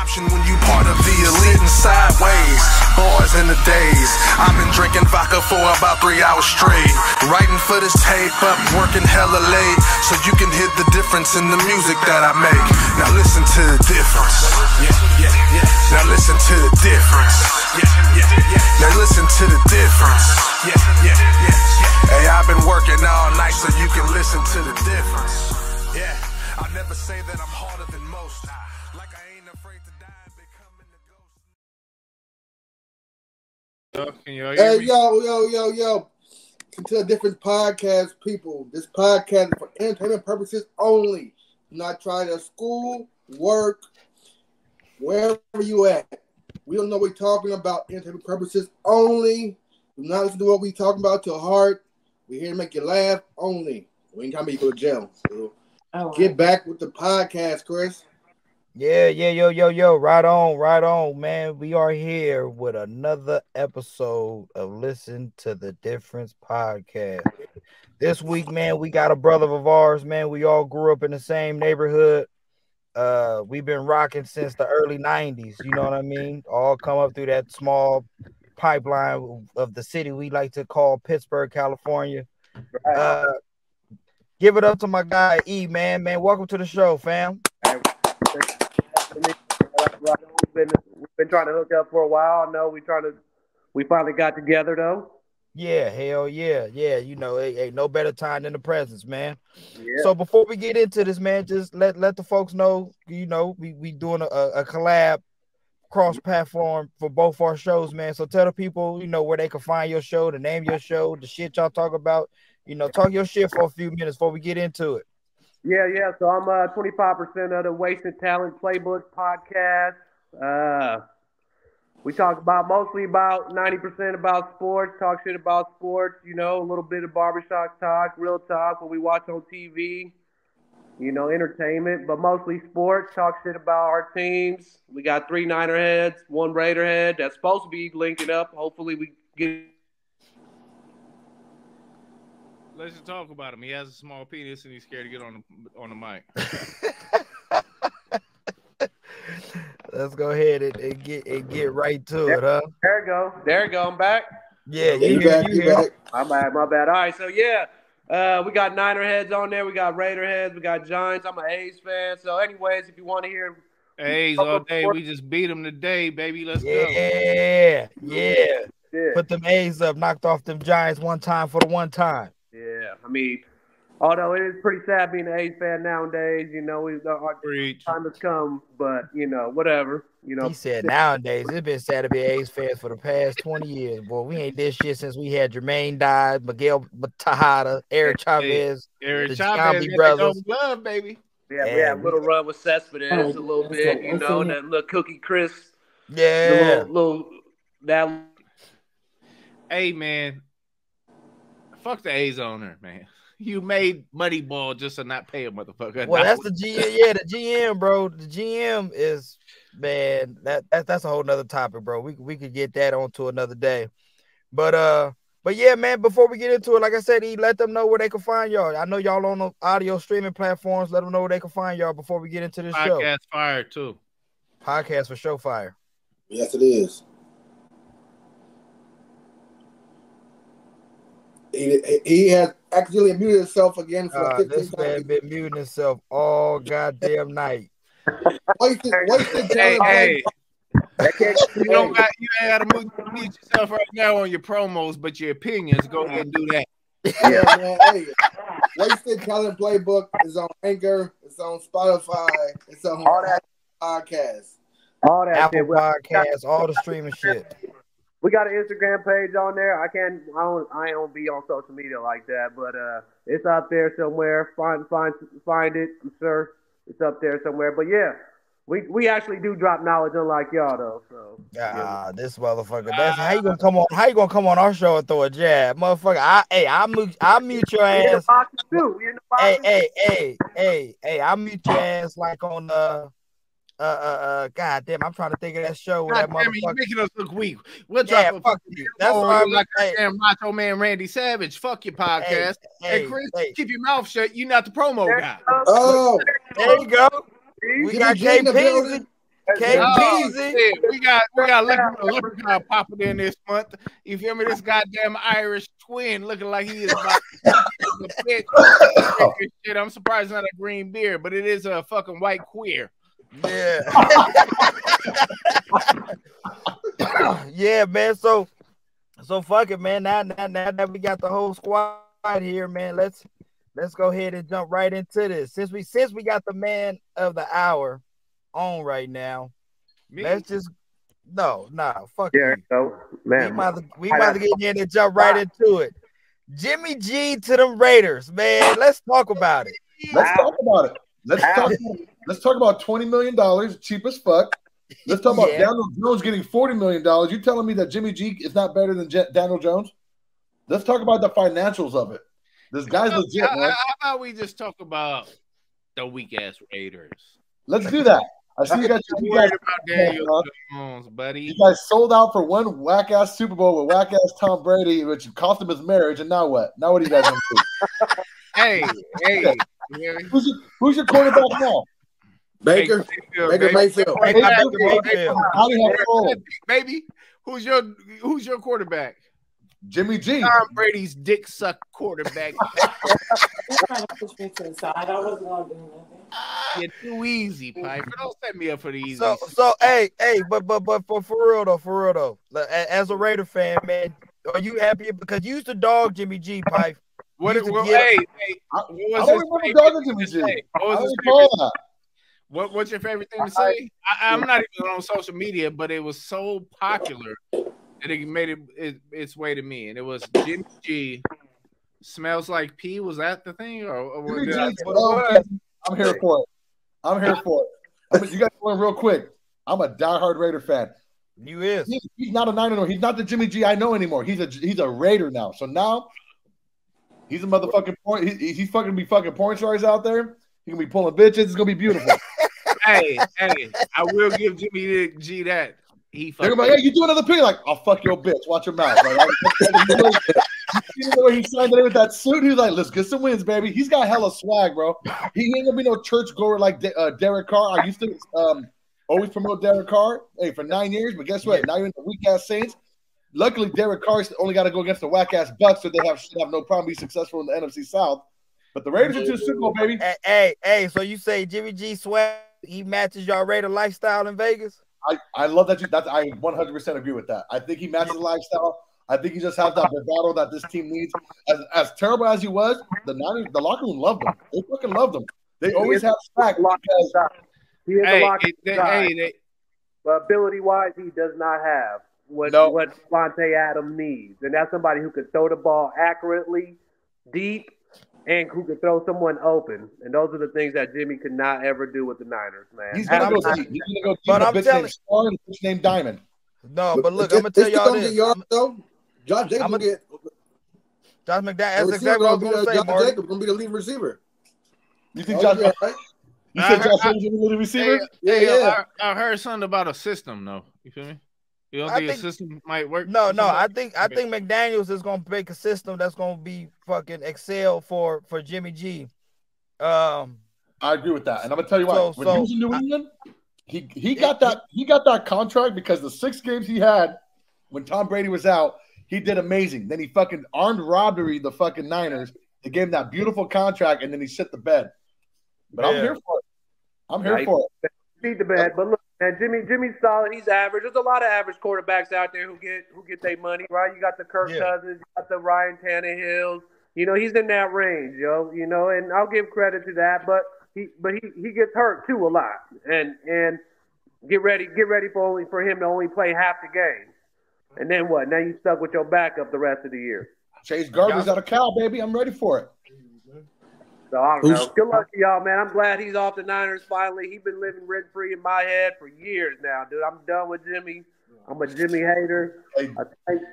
option when you part of the elite and sideways. Boys in the days, I've been drinking vodka for about 3 hours straight. Writing for this tape up, working hella late, so you can hear the difference in the music that I make. Now listen to the difference. Now listen to the difference. Now listen to the difference. Hey, I've been working all night so you can listen to the difference. Yeah, I'll never say that I'm harder than most. Like I ain't afraid to die and becoming the ghost. Can you hear me? Yo. To a different podcast, people. This podcast is for entertainment purposes only. Do not try to school, work, wherever you at. We don't know what we're talking about. Entertainment purposes only. Do not listen to what we're talking about to heart. We're here to make you laugh only. We ain't trying to make you go to jail. So get back with the podcast, Chris. Yeah, yo. Right on, man. We are here with another episode of Listen to the Difference podcast. This week, man, we got a brother of ours, man. We all grew up in the same neighborhood. We've been rocking since the early 90s, you know what I mean? All come up through that small pipeline of the city we like to call Pittsburgh, California. Give it up to my guy, E, man. Man, welcome to the show, fam. We've been trying to hook up for a while. I know we finally got together though. Yeah, hell yeah. You know, ain't no better time than the presence, man. Yeah. So before we get into this, man, just let the folks know, you know, we doing a collab cross-platform for both our shows, man. So tell the people, you know, where they can find your show, the name of your show, the shit y'all talk about. You know, talk your shit for a few minutes before we get into it. Yeah. So I'm 25% of the Wasted Talent Playbook podcast. We talk mostly about 90% about sports, talk shit about sports, you know, a little bit of barbershop talk, real talk, what we watch on TV, you know, entertainment, but mostly sports, talk shit about our teams. We got 3 Niner heads, 1 Raider head that's supposed to be linking up. Hopefully we get. Let's just talk about him. He has a small penis and he's scared to get on the mic. Let's go ahead and get right to it, huh? There you go. I'm back. Yeah, you back. My bad. All right, so yeah, we got Niner heads on there. We got Raider heads. We got Giants. I'm an A's fan. So anyways, if you want to hear A's all day, we just beat them today, baby. Let's go. Yeah. Put them A's up. Knocked off them Giants one time for the one time. Yeah, I mean, although it is pretty sad being an A's fan nowadays, you know, our time has come, but, you know, whatever, you know. He said nowadays, it's been sad to be A's fans for the past 20 years. Boy, we ain't this shit since we had Jermaine died, Miguel Tejada, Eric Chavez, Eric Chavez brothers. Love, baby. Yeah, we had a little run with Cespedes a little bit, you know, that little Cookie Crisp. Yeah. That. Hey, man. Fuck the A's owner, man. You made Moneyball just to not pay a motherfucker. Well, that's the GM. Yeah, the GM, bro. The GM is, man. That's a whole nother topic, bro. We could get that on to another day. But yeah, man. Before we get into it, like I said, let them know where they can find y'all. I know y'all on the audio streaming platforms. Let them know where they can find y'all before we get into this show. Podcast fire too. Podcast for show fire. Yes, it is. He has accidentally muted himself again for 15 this times. man been muting himself all goddamn night. Wasted Hey. You ain't got to mute yourself right now on your promos, but your opinions, go ahead and do that. Yeah, man. Hey, Wasted Talent Playbook is on Anchor. It's on Spotify. It's on all that podcasts. All that Apple shit. Podcasts, all the streaming shit. We got an Instagram page on there. I don't be on social media like that, but it's out there somewhere. Find it. I'm sure it's up there somewhere. But yeah, we actually do drop knowledge, unlike y'all though. So this motherfucker. That's how you gonna come on? How you gonna come on our show and throw a jab, motherfucker? I mute your ass. Hey, I mute your ass like on God damn, I'm trying to think of that show with that motherfucker. You making us look weak. We'll drop fuck you. That's why I'm like damn Macho Man Randy Savage. Fuck your podcast. Hey, Chris, keep your mouth shut. You not the promo guy. Oh, there you go. We got KayPeezy. KayPeezy. We got look popping in this month. You feel me? This goddamn Irish twin looking like he is about the bitch. Shit, I'm surprised it's not a green beard, but it is a fucking white queer. Yeah. Yeah, man. So fuck it, man. Now that we got the whole squad here, man, let's go ahead and jump right into this. Since we got the man of the hour on right now, let's just fuck Yeah, you. so man, We about to get in and jump right into it. Jimmy G to them Raiders, man. Let's talk about it. Let's talk about it. Let's talk about $20 million, cheap as fuck. Let's talk about Daniel Jones getting $40 million. You telling me that Jimmy G is not better than Daniel Jones? Let's talk about the financials of it. This guy's legit, man. How about we just talk about the weak ass Raiders? Let's do that. I see you guys. Worried about Daniel Jones, buddy. You guys sold out for one whack ass Super Bowl with whack ass Tom Brady, which cost him his marriage. And now what? Now what are you guys going to do? Hey. Who's your quarterback now? Baker Mayfield. Baby, who's your quarterback? Jimmy G. Tom Brady's dick suck quarterback. You're too easy, Piper. Don't set me up for the easy. So hey, but for real though, as a Raider fan, man, are you happy because you used to dog Jimmy G, Pipe? What's your favorite thing to say? I'm not even on social media, but it was so popular that it made its way to me, and it was Jimmy G smells like pee. Was that the thing? I'm here for it. You guys going real quick. I'm a diehard Raider fan. You is. He's not a Niner anymore. He's not the Jimmy G I know anymore. He's a Raider now. So now he's a motherfucking porn. He's fucking be fucking porn stars out there. He can be pulling bitches. It's gonna be beautiful. hey, I will give Jimmy G that. They're like, hey, you do another pick? Like, I'll fuck your bitch. Watch your mouth. Like, you know where he signed it with that suit? He's like, let's get some wins, baby. He's got hella swag, bro. He ain't gonna be no church goer like Derek Carr. I used to always promote Derek Carr. Hey, for 9 years, but guess what? Now you're in the weak ass Saints. Luckily, Derek Carr's only got to go against the whack ass Bucks, so they should have no problem being successful in the NFC South. But the Raiders are to the Super Bowl, baby. Hey, so you say Jimmy G swag? He matches your Raider lifestyle in Vegas? I love that. I 100% agree with that. I think he matches the lifestyle. I think he just has that bravado that this team needs. As terrible as he was, the Niners, the locker room loved him. They fucking loved him. They always have slack. He is a locker room. But ability-wise, he does not have what Devontae Adams needs. And that's somebody who can throw the ball accurately, deep, and who can throw someone open. And those are the things that Jimmy could not ever do with the Niners, man. He's going to go deep. He's going to go deep. I'm telling you. And a bitch named Diamond. No, but look, I'm going to tell y'all this. Josh Jacobs will get Josh McDaniels. That's exactly what I was going to say, Josh Jacobs going to be the lead receiver. You think Josh Jacobs? Right? You said Josh Jacobs will be the lead receiver? Yeah. I heard something about a system, though. You feel me? You don't think a system might work? No. I think McDaniels is gonna make a system that's gonna be fucking excel for Jimmy G. I agree with that, and I'm gonna tell you why. When he was in New England, he got that contract because the 6 games he had when Tom Brady was out, he did amazing. Then he fucking armed robbery the fucking Niners. They gave him that beautiful contract, and then he shit the bed. But I'm here for it. I'm here for it. Beat the bed, but look. And Jimmy's solid. He's average. There's a lot of average quarterbacks out there who get their money, right? You got the Kirk Cousins, you got the Ryan Tannehills. You know, he's in that range, yo. You know, and I'll give credit to that, but he gets hurt too a lot. And get ready for him to only play half the game. And then what? Now you stuck with your backup the rest of the year. Chase Gardner's out of Cal, baby. I'm ready for it. So I don't know. Good luck to y'all, man. I'm glad he's off the Niners finally. He's been living rent-free in my head for years now, dude. I'm done with Jimmy. I'm a Jimmy hater.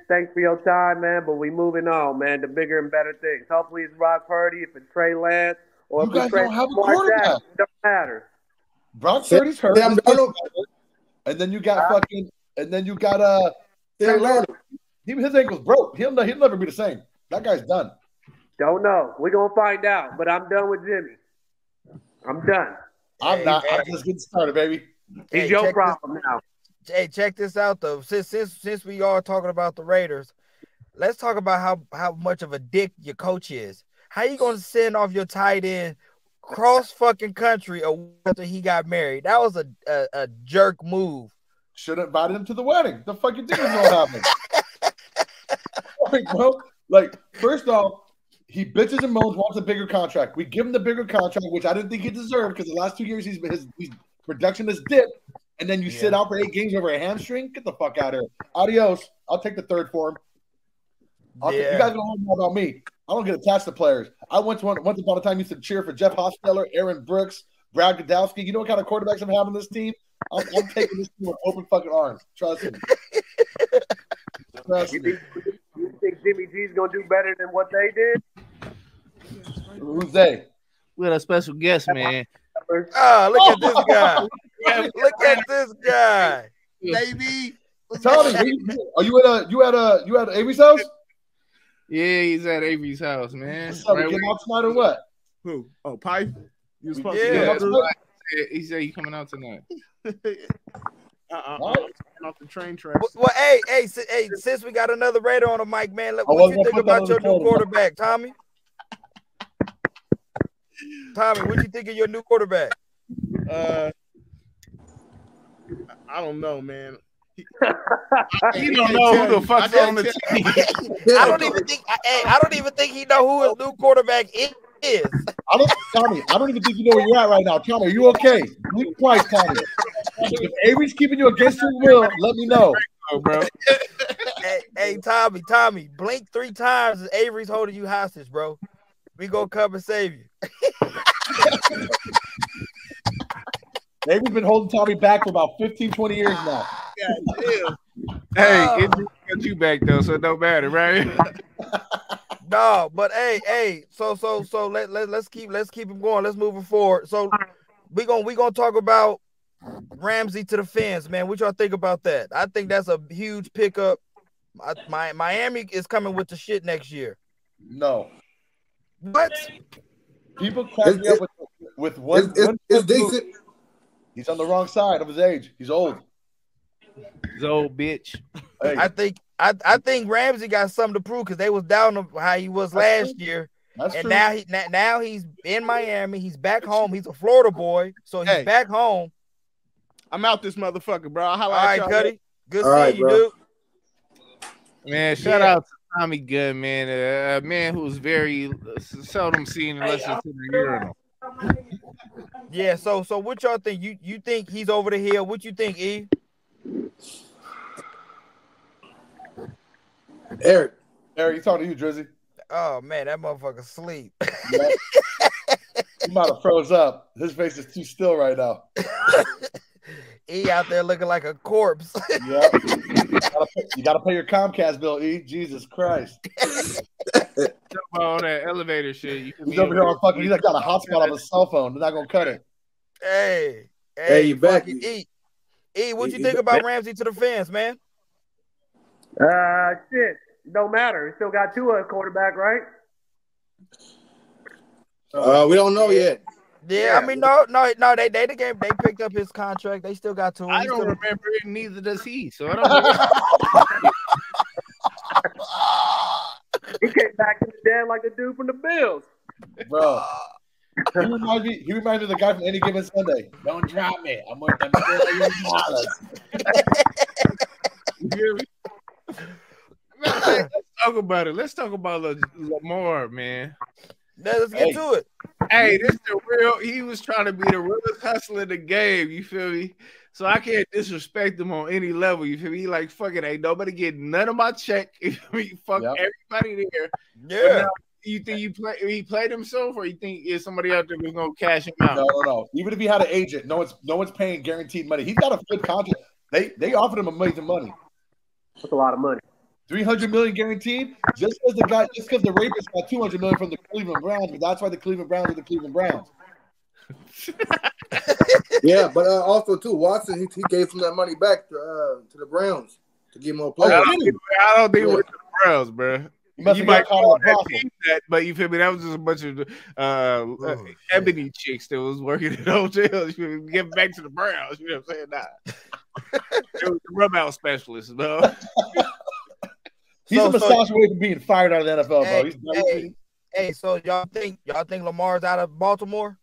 Thanks for your time, man, but we moving on, man, to bigger and better things. Hopefully it's Brock Purdy, if it's Trey Lance, or if it's Trey Lance. It don't matter. Brock Purdy's hurt. And then you got Trey Lance. His ankle's broke. He'll never be the same. That guy's done. Don't know. We're going to find out, but I'm done with Jimmy. I'm done. I'm not. I'm just getting started, baby. He's your problem now. Hey, check this out though. Since we are talking about the Raiders, let's talk about how much of a dick your coach is. How you gonna send off your tight end cross fucking country after he got married? That was a jerk move. Should have invited him to the wedding. The fuck you think is gonna happen? Like, bro, like, first off, he bitches and moans, wants a bigger contract. We give him the bigger contract, which I didn't think he deserved because the last 2 years his production has dipped. And then you sit out for 8 games over a hamstring? Get the fuck out of here. Adios. I'll take the third for him. You guys don't know more about me. I don't get attached to players. I once upon a time used to cheer for Jeff Hostetler, Aaron Brooks, Brad Godowski. You know what kind of quarterbacks I'm having this team? I'm taking this team with open fucking arms. Trust me. You think Jimmy G's going to do better than what they did? Who's they? We had a special guest, man. Oh, look at this guy. Look at this guy. Baby. Tommy, are you at Avery's house? Yeah, he's at Avery's house, man. What's up? Getting out tonight or what? Who? Oh, Pipe? You was supposed Yeah, to he said he's coming out tonight. off the train tracks. Well, hey, since we got another Raider on the mic, man, what you think about your new quarterback, Tommy? Tommy, what you think of your new quarterback? I don't know, man. He don't know who the fuck's on the team. I don't even think he know who his new quarterback is. Tommy, I don't even think you know where you're at right now. Tommy, are you okay? Blink twice, Tommy. If Avery's keeping you against your will, let me know. Bro. Hey, Tommy, blink 3 times and Avery's holding you hostage, bro. We gonna come and save you. Avery's been holding Tommy back for about 15, 20 years now. Hey, it got you back though, so it don't matter, right? No, but hey, so let's keep him going. Let's move it forward. So we gonna talk about Ramsey to the fans, man. What y'all think about that? I think that's a huge pickup. Miami is coming with the shit next year. No. What? People crack me up with one. It's decent. He's on the wrong side of his age. He's old. He's old bitch. Hey. I think Ramsey got something to prove because they was down on how he was last year. That's and true. now he's in Miami. He's back home. He's a Florida boy, so he's back home. I'm out this motherfucker, bro. All right, Cuddy. Good All seeing you, dude. Man, shout out to Tommy Gunn, man. A man who's very seldom seen unless it's in the urinal. Yeah, so what y'all think? You think he's over the hill? What you think, E? Eric, you talking to you, Drizzy? Oh man, that motherfucker sleep. Yeah. He might have froze up. His face is too still right now. E out there looking like a corpse. Yeah. You gotta pay your Comcast bill, E. Jesus Christ. On that elevator shit. He's over here on fucking. He's like got a hotspot on his cell phone. They're not gonna cut it. Hey, you back? E, what you think about Ramsey to the fans, man? Shit. Don't matter. He still got Tua at quarterback, right? We don't know yet. Yeah, I mean, no. They the game. They picked up his contract. They still got to him. I don't remember it. Neither does he. So I don't know. He came back in the dead like the dude from the Bills. Bro. He reminds me of the guy from Any Given Sunday. Don't drop me. I'm worth $1 million. You hear me? Let's talk about it. Let's talk about Lamar, man. Let's get to it. Hey, this is the real. He was trying to be the realest hustler in the game. You feel me? So I can't disrespect him on any level. You feel me? He like, fuck it, ain't nobody getting none of my check. You feel me? Fuck everybody there. Yeah. Now, you think he played himself, or you think is somebody out there who's gonna cash him out? No. Even if he had an agent, no one's paying guaranteed money. He's got a good contract. They offered him amazing money. That's a lot of money. $300 million guaranteed. Just because the Ravens got $200 million from the Cleveland Browns, but that's why the Cleveland Browns are the Cleveland Browns. Yeah, but also too, Watson he gave some of that money back to the Browns to give more players. I don't think it was the Browns, bro. You might call that, but you feel me? That was just a bunch of ebony chicks that was working in hotels. You get back to the Browns. You know what I'm saying? Nah. It was the rub out specialist, though. He's a massage away from being fired out of the NFL, bro. So y'all think Lamar's out of Baltimore?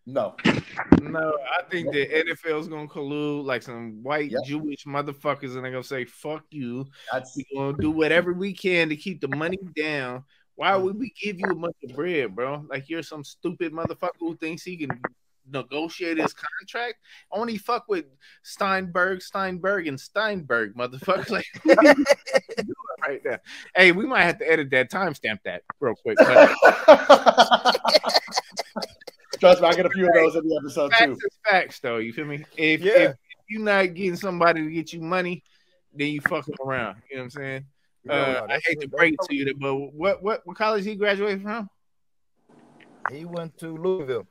No, I think the NFL is gonna collude like some white Jewish motherfuckers, and they're gonna say, "Fuck you." We're gonna do whatever we can to keep the money down. Why would we give you a bunch of bread, bro? Like you're some stupid motherfucker who thinks he can negotiate his contract. Only fuck with Steinberg, motherfucker. Like right now. Hey, we might have to edit that, timestamp that real quick. Trust me, I get a few of those in the episode too. Facts, though. You feel me? If you're not getting somebody to get you money, then you fucking around. You know what I'm saying? I hate to break it to you, but what college he graduated from? He went to Louisville.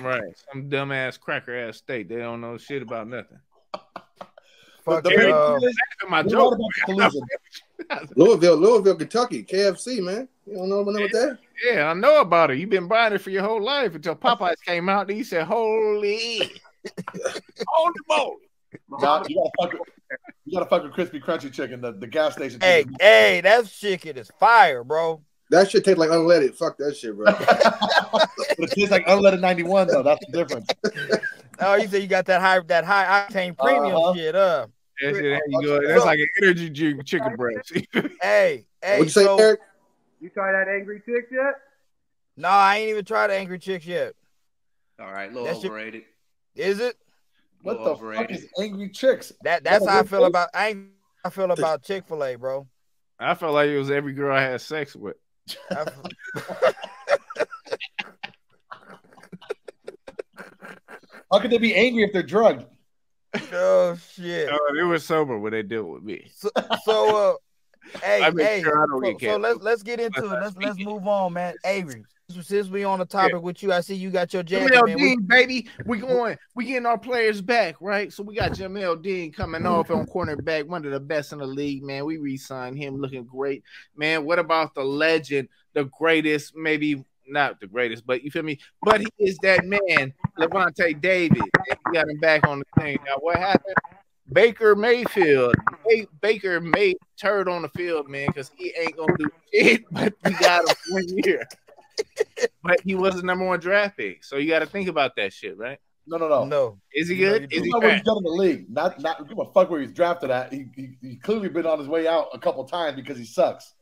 Right, some dumbass cracker ass state. They don't know shit about nothing. My joke. Louisville, Kentucky, KFC, man. You don't know about that? Yeah, I know about it. You've been buying it for your whole life until Popeyes came out. And he said, "Holy moly!" You gotta fuck with crispy crunchy chicken, the gas station. Hey, that chicken is fire, bro. That shit tastes like unleaded. Fuck that shit, bro. But it tastes like unleaded 91 though. That's the difference. Oh, you said you got that high octane premium shit up. That's like an energy drink chicken breast. Hey, what'd you say, Eric? You try that Angry Chicks yet? No, I ain't even tried Angry Chicks yet. All right, a little overrated. Is it? What the fuck is Angry Chicks? That's how I feel about. I feel about Chick-fil-A, bro. I felt like it was every girl I had sex with. How could they be angry if they're drugged? Oh shit! They were sober when they dealt with me. So let's get into it. Let's move on, man. Avery, since we on the topic with you, I see you got your jacket, Jamel man. Dean, baby, we getting our players back, right? So we got Jamel Dean coming off on cornerback, one of the best in the league, man. We re-signed him, looking great, man. What about the legend, the greatest, maybe not the greatest, but you feel me? But he is that man, Levante David. We got him back on the thing. Now, what happened? Baker Mayfield. Baker made turd on the field, man, because he ain't gonna do shit. But we got him 1 year. But he was the #1 draft pick, so you got to think about that shit, right? No. Is he good? Is he what he's done in the league? Not give a fuck where he's drafted at. He clearly been on his way out a couple times because he sucks.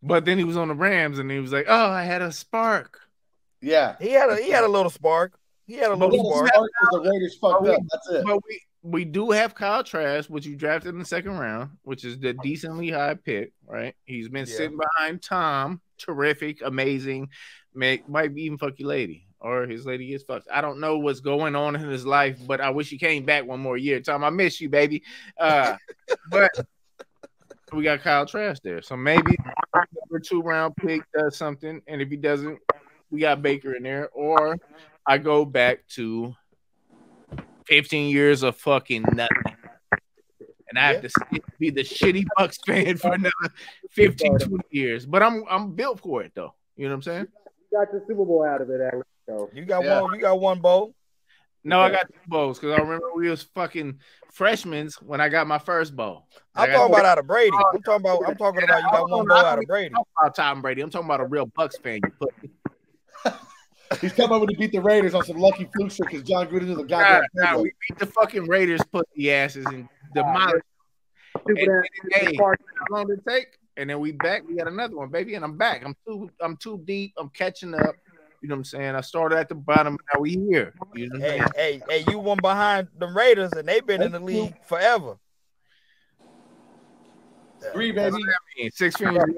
But then he was on the Rams and he was like, "Oh, I had a spark." Yeah, he had a little spark. The Raiders fucked up. That's it. But we do have Kyle Trask, which you drafted in the 2nd round, which is the decently high pick, right? He's been sitting behind Tom, terrific, amazing, might even fuck your lady, or his lady gets fucked. I don't know what's going on in his life, but I wish he came back one more year. Tom, I miss you, baby. But we got Kyle Trask there, so maybe the 2nd-round pick does something, and if he doesn't, we got Baker in there, or I go back to 15 years of fucking nothing. And I have to be the shitty Bucks fan for another 15, 20 years. But I'm built for it, though. You know what I'm saying? You got the Super Bowl out of it, Alex. So. You got one bowl? No, I got 2 bowls because I remember we was fucking freshmen when I got my first bowl. I'm talking about out of Brady. I'm talking about you got one bowl out of Brady. I'm talking about Tom Brady. I'm talking about a real Bucks fan. You put me. He's talking about when he beat the Raiders on some lucky fluke shit because John Gruden is a goddamn. Nah, we beat the fucking Raiders, pussy asses, and demolished. How long did it take? And then we back. We got another one, baby, and I'm back. I'm too deep. I'm catching up. You know what I'm saying? I started at the bottom. Now we here. You know what hey, you won behind the Raiders, and they've been in the league forever. 3, baby. 6 fingers.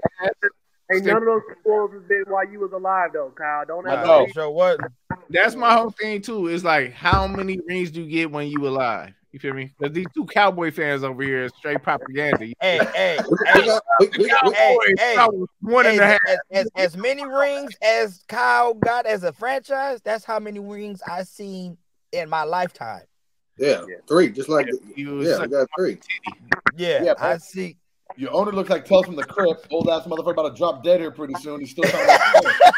Hey, none of those scores has been while you was alive, though, Kyle. Don't ever. No. So what? That's my whole thing too. It's like, how many rings do you get when you alive? You feel me? Because these 2 Cowboy fans over here is straight propaganda. As many rings as Kyle got as a franchise, that's how many rings I seen in my lifetime. Yeah, 3, just like I got 3. Yeah, I see. Your owner looks like Tales from the Crypt. Old ass motherfucker about to drop dead here pretty soon. He's still trying to.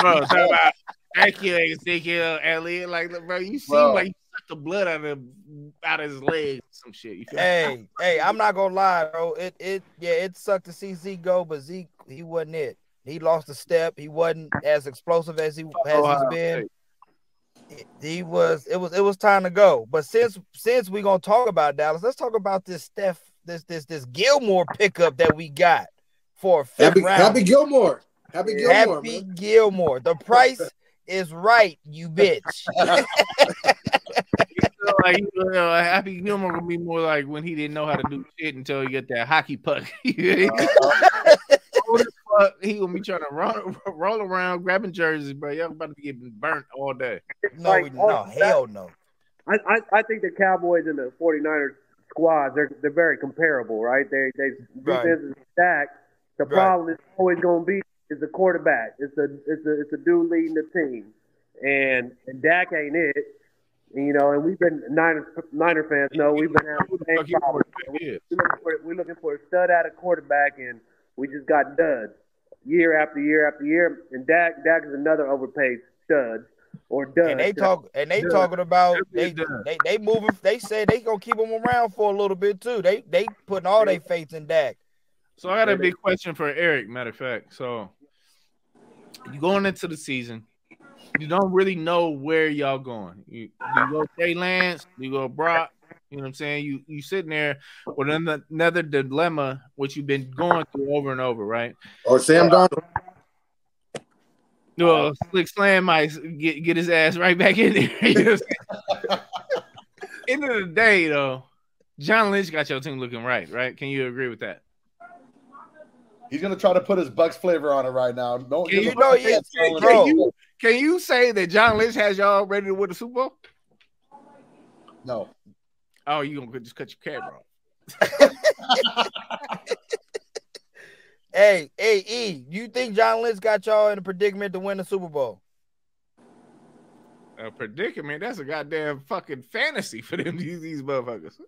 Bro, talk about Ezekiel Elliott. Like, bro, you seem like you sucked the blood out of his legs, some shit. You feel hey, I'm not gonna lie, bro. It sucked to see Zeke go, but Zeke, he wasn't it. He lost a step. He wasn't as explosive as he's been. It was time to go. But since we're gonna talk about Dallas, let's talk about this this Gilmore pickup that we got for a fifth round. Happy Gilmore. Happy Gilmore. The price is right, you bitch. Happy Gilmore gonna be more like when he didn't know how to do shit until he get that hockey puck. He gonna be trying to roll around grabbing jerseys, bro. Y'all about to be getting burnt all day. Hell no. I think the Cowboys and the 49ers squads, they're very comparable, right? They defense is stacked. The problem is always gonna be is the quarterback. It's a dude leading the team, and Dak ain't it. And we've been Niner fans know we've been having the same problem. We're looking for a stud out of quarterback, and we just got duds year after year after year. And Dak is another overpaid stud or dud. And they talking about they moving. They say they gonna keep him around for a little bit too. They putting all their faith in Dak. So I got a big question for Eric. Matter of fact, so you going into the season, you don't really know where y'all going. You go Trey Lance, you go Brock. You know what I'm saying? You sitting there with another dilemma, which you've been going through over and over, right? Or Sam Darnold. Well, Slick Slam might get his ass right back in there. You know end of the day, though, John Lynch got your team looking right? Can you agree with that? He's gonna try to put his Bucks flavor on it right now. Can you say that John Lynch has y'all ready to win the Super Bowl? No. Oh, you gonna just cut your camera off? Hey, E, you think John Lynch got y'all in a predicament to win the Super Bowl? A predicament? That's a goddamn fucking fantasy for them, these motherfuckers.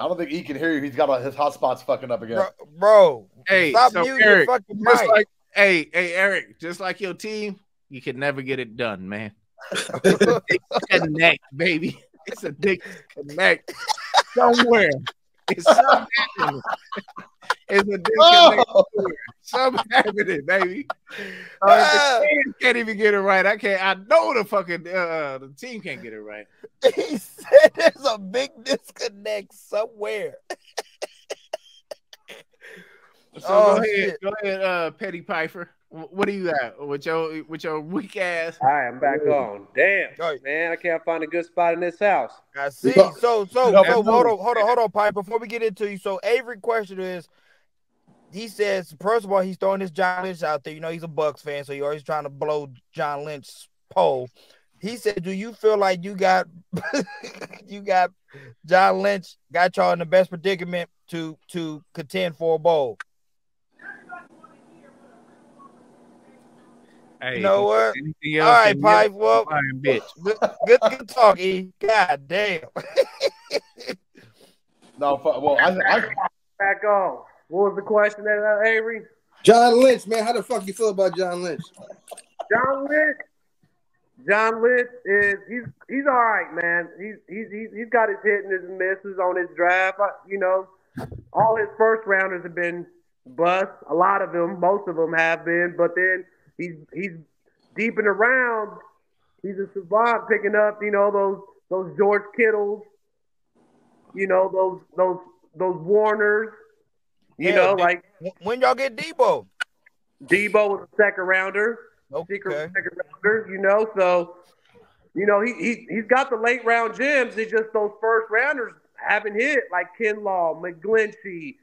I don't think E can hear you. He's got his hot spots fucking up again. Bro, hey, stop so muting Eric, your fucking mic. Hey, Eric, just like your team, you can never get it done, man. Connect, baby. It's a disconnect somewhere. It's something happening. It's a disconnect somewhere. Something happening, baby. The team can't even get it right. I know the fucking the team can't get it right. He said there's a big disconnect somewhere. So go ahead, Petty Piper. What do you got with your weak ass? All right, I'm back on. Damn, man, I can't find a good spot in this house. I see. So hold on, Pipe. Before we get into you, so Avery question is, he says first of all he's throwing his John Lynch out there. He's a Bucks fan, so he's always trying to blow John Lynch's pole. He said, "Do you feel like you got John Lynch got y'all in the best predicament to contend for a bowl?" Hey, you know what? All right, Pipe. Well, bitch. Good talk, E. God damn. No, well, I back on. What was the question, Avery? John Lynch, man. How the fuck you feel about John Lynch? John Lynch is he's all right, man. He's got his hit and his misses on his draft. All his first rounders have been bust. A lot of them, most of them have been, but then he's deep in the round. He's a savant picking up, those George Kittles, those Warners. Like when y'all get Debo. Debo was a second rounder. Okay. Second rounder, so he's got the late round gems. It's just those first rounders haven't hit, like Kinlaw, McGlinchey,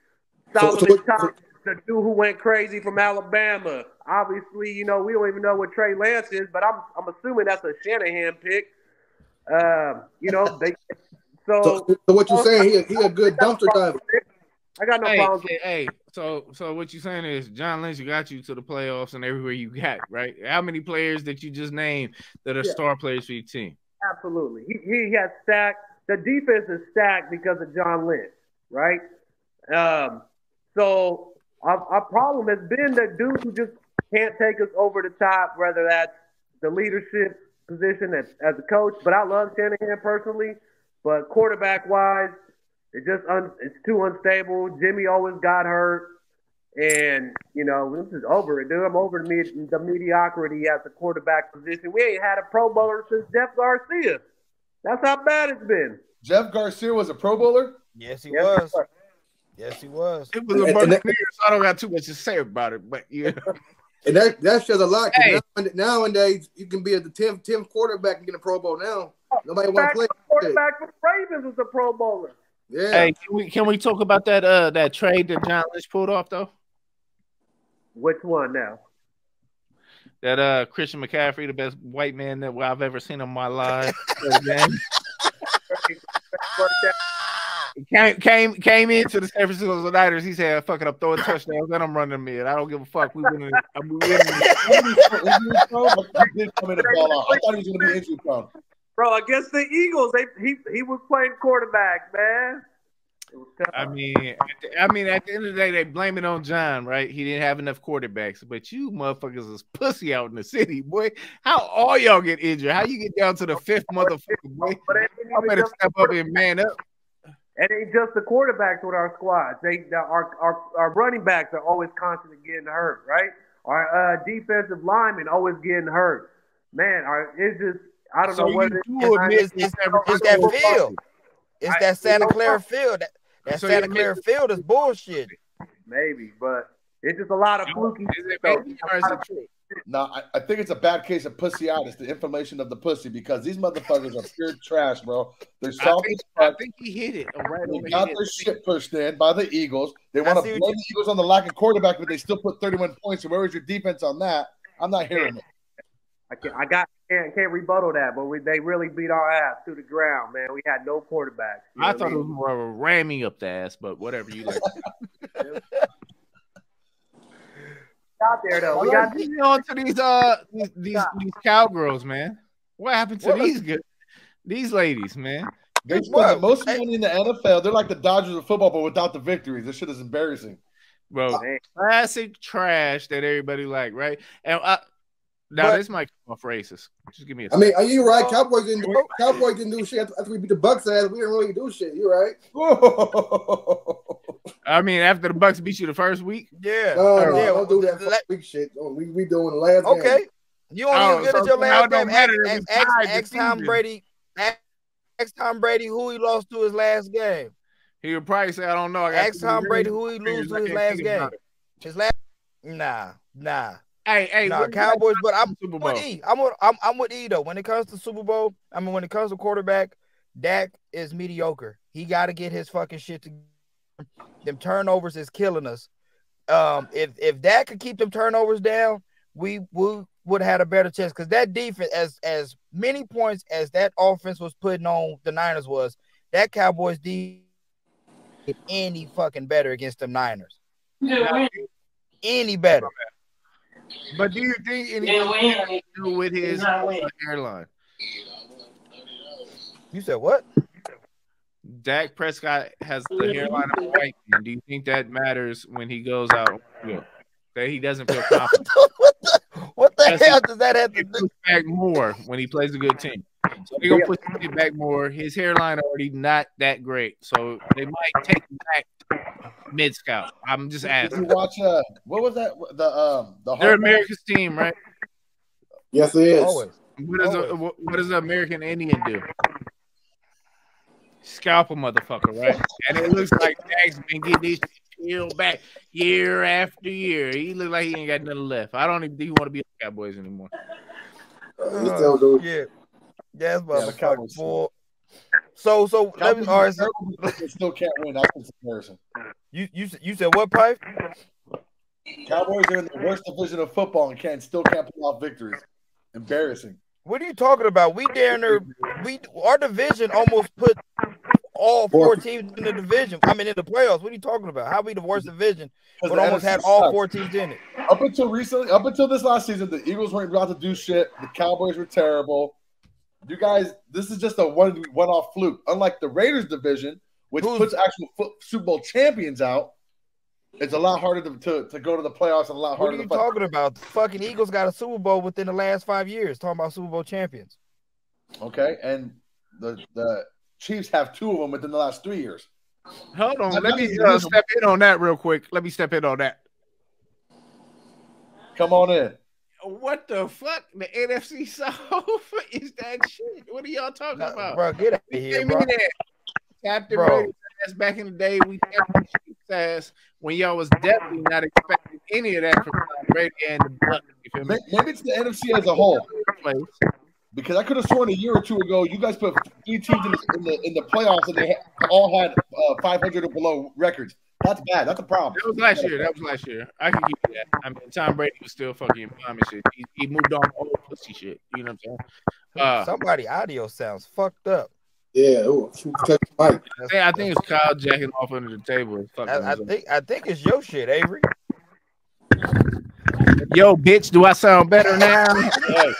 Solomon Thomas, the dude who went crazy from Alabama. Obviously, we don't even know what Trey Lance is, but I'm assuming that's a Shanahan pick. So what you're saying? He a good dumpster diver. I got no problems. Hey, so what you're saying is John Lynch got you to the playoffs and everywhere you got, right? How many players that you just named that are star players for your team? Absolutely. He has stacked. The defense is stacked because of John Lynch, right? So our problem has been that dudes who just can't take us over the top, whether that's the leadership position as a coach. But I love Shanahan personally. But quarterback-wise, it's too unstable. Jimmy always got hurt. And, this is over it, dude. I'm over the mediocrity at the quarterback position. We ain't had a Pro Bowler since Jeff Garcia. That's how bad it's been. Jeff Garcia was a Pro Bowler? Yes, he was. Yes, he was. It was a bunch of years, so I don't got too much to say about it. But yeah. And that says a lot. Hey. Nowadays, you can be at the 10th quarterback and get a Pro Bowl now. Nobody want to play. Quarterback for the Ravens was a Pro Bowler. Yeah. Hey, can we talk about that trade that John Lynch pulled off though? Which one now? That Christian McCaffrey, the best white man that I've ever seen in my life. Came into the San Francisco Niners. He said, "Fuck it, I'm throwing touchdowns, then I'm running them in. I don't give a fuck. We winning. I'm winning." He did come in and ball out. I thought he was going to be injury prone. Bro, against the Eagles, he was playing quarterback, man. It was tough. I mean, at the end of the day, they blame it on John, right? He didn't have enough quarterbacks. But you motherfuckers is pussy out in the city, boy. How all y'all get injured? How you get down to the 5th motherfucker, boy? I better step up and man up. It ain't just the quarterbacks with our squads. Our running backs are always constantly getting hurt, right? Our defensive linemen always getting hurt. Man, it's just I don't know what it is. It's that field. It's that Santa Clara field. That Santa Clara field is bullshit. Maybe, but it's just a lot of fluky. No, I think it's a bad case of pussyitis, the inflammation of the pussy, because these motherfuckers are pure trash, bro. They're soft as fuck. I think he hit it. They got their shit pushed in by the Eagles. They want to blame the Eagles on the lack of quarterback, but they still put 31 points. So where was your defense on that? I'm not hearing it. Can't rebuttal that, but they really beat our ass to the ground, man. We had no quarterbacks. I thought it was more of a ramming up the ass, but whatever you like. Out there though, we got on to these cowgirls, man. What happened to these ladies, man? They spend the most money in the NFL. They're like the Dodgers of football, but without the victories. This shit is embarrassing, bro. Classic trash that everybody like, right? And this might come off racist. Just give me a second. I mean, are you right? Cowboys didn't do shit after we beat the Bucks ass. We didn't really do shit. You right? I mean, after the Bucks beat you the first week? Yeah. No, don't do that first week shit. We doing the last game. Okay. You only good at your last game. Ask Tom Brady. Ask Tom Brady who he lost to his last game. He would probably say, I don't know. Ask Tom Brady who he lose to his last game. His last Nah. Hey, Cowboys, but I'm with E. I'm with E though. When it comes to Super Bowl, when it comes to quarterback, Dak is mediocre. He got to get his fucking shit together. Them turnovers is killing us. If Dak could keep them turnovers down, we would have had a better chance. Because that defense, as many points as that offense was putting on the Niners was, that Cowboys defense any fucking better against them Niners. Any better. But do you think anything to do with his hairline? You said what? Dak Prescott has the hairline of a white man. Do you think that matters when he goes out on the field? That he doesn't feel confident? what the hell does that have to do? Push back more when he plays a good team. So they're going to push him back more. His hairline already not that great. So they might take him back mid-scout. I'm just asking. Did you watch, what was that? They're America's team, right? Yes, it is. Always. What does the American Indian do? Scalp a motherfucker, right? And it looks like Dak's been getting this peeled back year after year. He look like he ain't got nothing left. I don't even think he want to be the Cowboys anymore. Yeah, that's motherfucker full. So let me. All right, so still can't win. That's the comparison. You said what, Pipe? Cowboys are in the worst division of football and still can't pull off victories. Embarrassing. What are you talking about? We our division almost put all 4 teams in the division. I mean, in the playoffs. What are you talking about? How we the worst division, but almost had all 4 teams in it? Up until this last season, the Eagles weren't about to do shit. The Cowboys were terrible. You guys, this is just a one-off fluke. Unlike the Raiders division, which puts actual Super Bowl champions out. It's a lot harder to go to the playoffs and a lot harder. What are you talking about? The fucking Eagles got a Super Bowl within the last 5 years. Talking about Super Bowl champions. Okay, and the Chiefs have 2 of them within the last 3 years. Hold on, let me step in on that real quick. Let me step in on that. Come on in. What the fuck? The NFC South is that shit? What are y'all talking about? Bro, get out of here, bro. Captain Brady's ass back in the day. We tapped the Chiefs ass when y'all was definitely not expecting any of that from Tom Brady and the Bucks. Maybe it's the NFC as a whole. Because I could have sworn a year or two ago, you guys put 3 teams in the playoffs and they all had 500 or below records. That's bad. That's a problem. That was last year. I can give you that. I mean, Tom Brady was still fucking bomb and shit. He moved on old pussy shit. You know what I'm saying? Somebody audio sounds fucked up. Yeah, I think it's Kyle jacking off under the table. I think it's your shit, Avery. Yo, bitch, do I sound better now? Hey,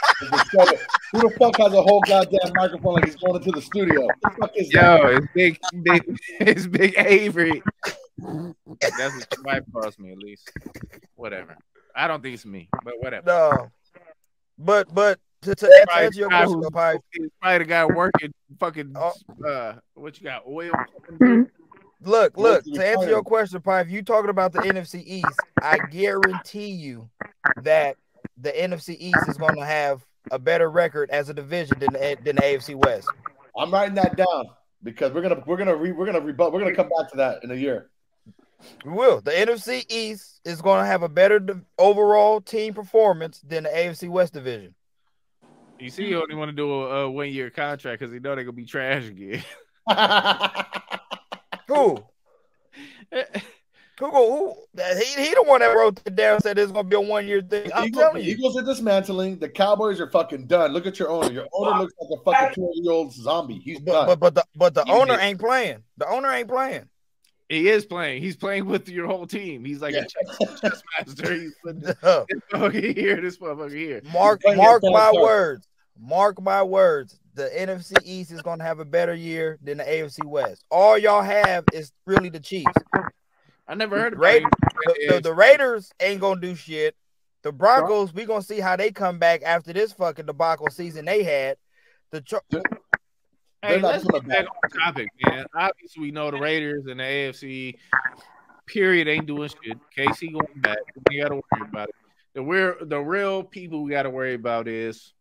who the fuck has a whole goddamn microphone like he's going into the studio? What the fuck is that? It's big Avery. That's what your wife calls me, at least. Whatever. I don't think it's me, but whatever. No, but to answer your question, it's probably the guy working fucking. What you got? Oil. Look. To answer your question, Pipe, you talking about the NFC East? I guarantee you that the NFC East is going to have a better record as a division than the AFC West. I'm writing that down because we're gonna come back to that in a year. We will. The NFC East is going to have a better overall team performance than the AFC West division. You see, you only want to do a 1-year contract because you know they're gonna be trash again. Who? Who? He the one that wrote it down. Said it's gonna be a 1-year thing. I'm telling you, Eagles are dismantling. The Cowboys are fucking done. Look at your owner. Your owner looks like a fucking 12-year-old zombie. He's done. But the owner ain't playing. The owner ain't playing. He is playing. He's playing with your whole team. He's like a chess master. He's putting this motherfucker here. Mark my words. Mark my words. The NFC East is going to have a better year than the AFC West. All y'all have is really the Chiefs. I never heard of the Raiders ain't going to do shit. The Broncos, we going to see how they come back after this fucking debacle season they had. Hey, let's get back on topic, man. Obviously, we know the Raiders and the AFC period ain't doing shit. KC going back. We got to worry about it. The real people we got to worry about is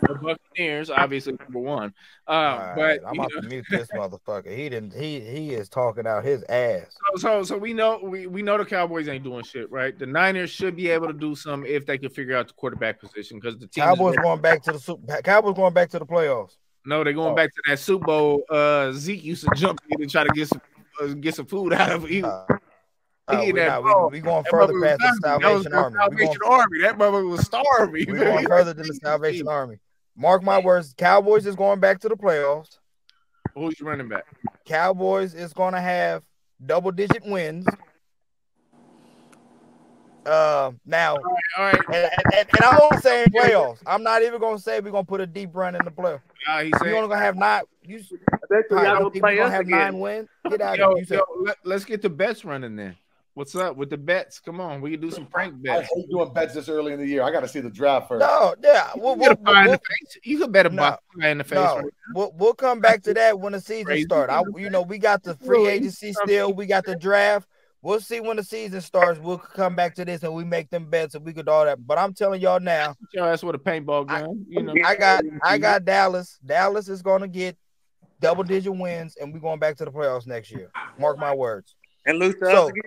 the Buccaneers, obviously number one. But I'm about to mute this motherfucker. He is talking out his ass. So we know the Cowboys ain't doing shit, right? The Niners should be able to do something if they can figure out the quarterback position because the team Cowboys going back to the playoffs. No, they're going back to that Super Bowl. Zeke used to jump in and try to get some food out of it. We going further past the Salvation Army. That motherfucker was starving. We going further than the Salvation Army. Mark my words. Cowboys is going back to the playoffs. Who's your running back? Cowboys is going to have double-digit wins. Now, all right. And I'm only saying playoffs. I'm not even gonna say we're gonna put a deep run in the playoffs. You're only gonna have 9. You gonna have 9 wins. Get out of here. Let's get the bets running then. What's up with the bets? Come on, we can do some prank bets. I hate doing bets this early in the year. I got to see the draft first. No, yeah, you can bet a buck in the face. No, we'll come back to that when the season starts. We got the free agency still. We got the draft. We'll see when the season starts. We'll come back to this and we make them bets and we could all that. But I'm telling y'all now, your ass with a paintball gun. I got Dallas. Dallas is gonna get double-digit wins, and we're going back to the playoffs next year. Mark my words. And lose to us again.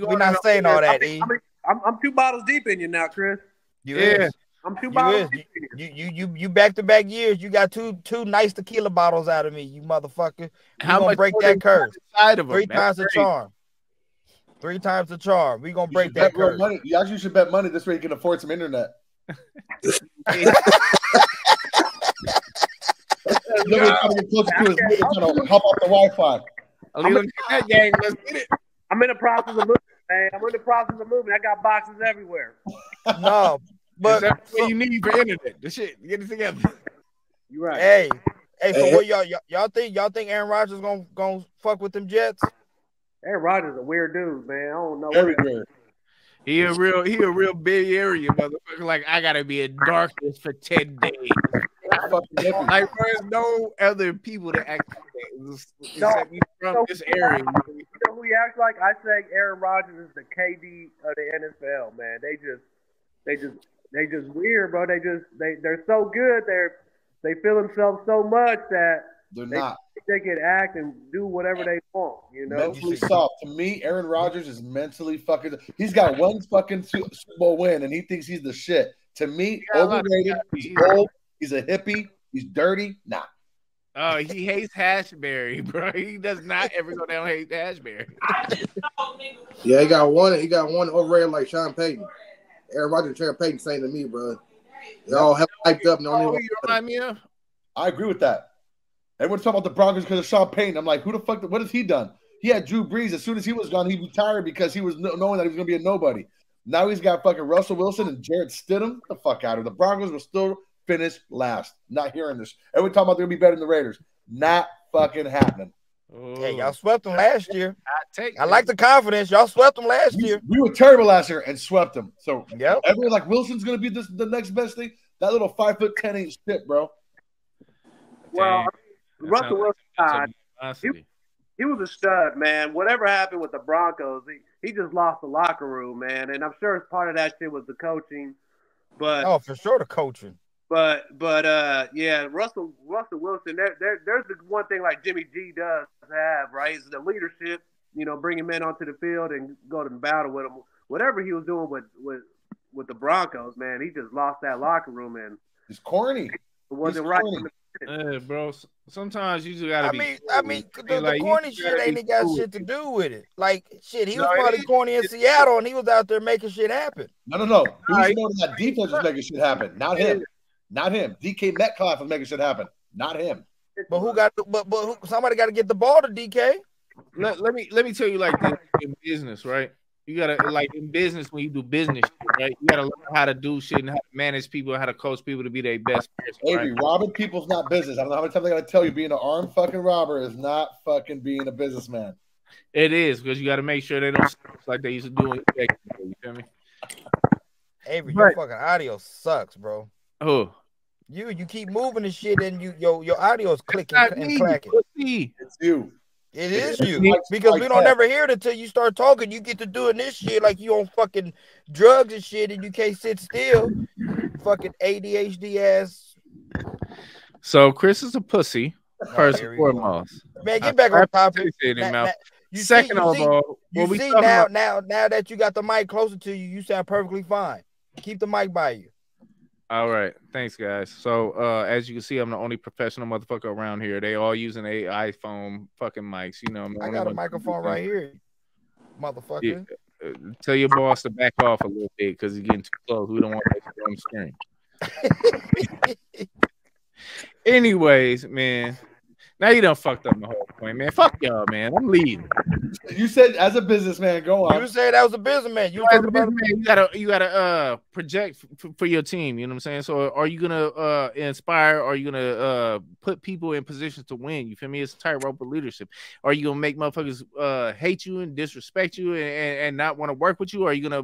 We're not saying all that, E. I'm 2 bottles deep in you now, Chris. I'm 2 bottles deep in you. You back-to-back years, you got two nice tequila bottles out of me, you motherfucker. How gonna break that curse? 3 times the charm. 3 times the charm. We gonna break that curse. You actually should bet money this way you can afford some internet. Hop off the Wi-Fi. Let's get it. I'm in the process of moving, man. I got boxes everywhere. No, but that's what you need for internet. The shit, get it together. You're right. Hey, Hey, so what y'all think Aaron Rodgers gonna fuck with them Jets? Aaron Rodgers is a weird dude, man. I don't know. Very weird. He a real big area motherfucker. Like, I gotta be in darkness for 10 days. Like, there's no other people that act except me from this area. You know who he acts like? I say Aaron Rodgers is the KD of the NFL, man. They just weird, bro. They're so good. They feel themselves so much that they can act and do whatever they want, you know. Mentally soft. To me, Aaron Rodgers is mentally fucking. He's got one fucking Super Bowl win, and he thinks he's the shit. To me, overrated. He's old. He's a hippie. He's dirty. Nah. Oh, he hates Hashberry, bro. He does not ever go down hate Hashberry. Yeah, he got one overrated like Sean Payton. Aaron Rodgers and Sean Payton saying to me, bro. They all hyped up. And you remind me of? I agree with that. Everyone's talking about the Broncos because of Sean Payton. I'm like, who the fuck? What has he done? He had Drew Brees. As soon as he was gone, he retired because he was knowing that he was going to be a nobody. Now he's got fucking Russell Wilson and Jarrett Stidham. Get the fuck out of it. The Broncos will still finish last. Not hearing this. Everyone talking about they're going to be better than the Raiders. Not fucking happening. Hey, y'all swept them last year. I like the confidence. Y'all swept them last year. We were terrible last year and swept them. So everyone's like, Wilson's going to be the next best thing. That little 5'10" ain't shit, bro. Well, Russell Wilson, he was a stud, man. Whatever happened with the Broncos, he just lost the locker room, man. And I'm sure part of that shit was the coaching. But for sure the coaching. But yeah, Russell Wilson. There's the one thing like Jimmy G does have, right? Is the leadership. You know, bringing men onto the field and go to battle with them. Whatever he was doing with the Broncos, man, he just lost that locker room and he's corny. It wasn't right. Bro, sometimes you just gotta I mean, the corny shit ain't got shit to do with it. Like, shit, he was probably corny in Seattle, and he was out there making shit happen. No. He was more than that defense was making shit happen. Not him. Not him. DK Metcalf was making shit happen. Not him. But who got? But somebody got to get the ball to DK. Let me tell you like this in business, right? You gotta like in business when you do business, right? You gotta learn how to do shit and how to manage people, how to coach people to be their best person. Avery, right? Robbing people's not business. I don't know how many times I gotta tell you, being an armed fucking robber is not fucking being a businessman. It is because you gotta make sure they don't like they used to do. You feel me? Avery, your fucking audio sucks, bro. Oh, you keep moving and shit, and your audio is clicking and clacking. It's you. It is you because we don't ever hear it until you start talking. You get to doing this shit like you on fucking drugs and shit, and you can't sit still. Fucking ADHD ass. So Chris is a pussy. First and foremost, man, get back on topic. Second of all, now that you got the mic closer to you, you sound perfectly fine. Keep the mic by you. All right. Thanks, guys. So, as you can see, I'm the only professional motherfucker around here. They all using a iPhone fucking mics. You know, I got a microphone right here, motherfucker. Yeah. Tell your boss to back off a little bit because he's getting too close. We don't want to on the screen. Anyways, man. Now you done fucked up my whole point, man. Fuck y'all, man. I'm leaving. You said as a businessman, go on. You said that was a businessman. You gotta project for your team. You know what I'm saying? So are you gonna inspire? Are you gonna put people in positions to win? You feel me? It's a tightrope of leadership. Are you gonna make motherfuckers hate you and disrespect you and not want to work with you? Or are you gonna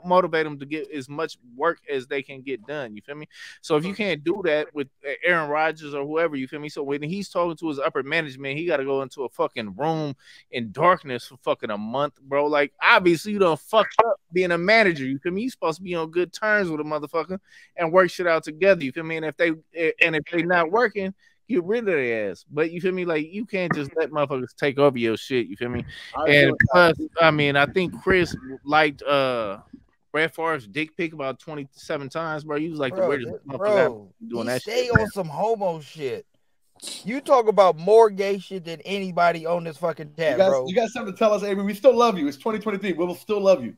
motivate them to get as much work as they can get done? You feel me? So if you can't do that with Aaron Rodgers or whoever, you feel me? So when he's talking to his upper management, he got to go into a fucking room in darkness for fucking a month, bro. Like, obviously you done fucked up being a manager. You feel me? You supposed to be on good terms with a motherfucker and work shit out together. You feel me? And if they not working, get rid of their ass. But you feel me? Like, you can't just let motherfuckers take over your shit. You feel me? And plus, I mean, I think Chris liked Brett Favre's dick pic about 27 times, bro. He was like the weirdest motherfucker doing that shit. Stay on some homo shit. You talk about more gay shit than anybody on this fucking tab, bro. You got something to tell us, Avery. We still love you. It's 2023. We will still love you.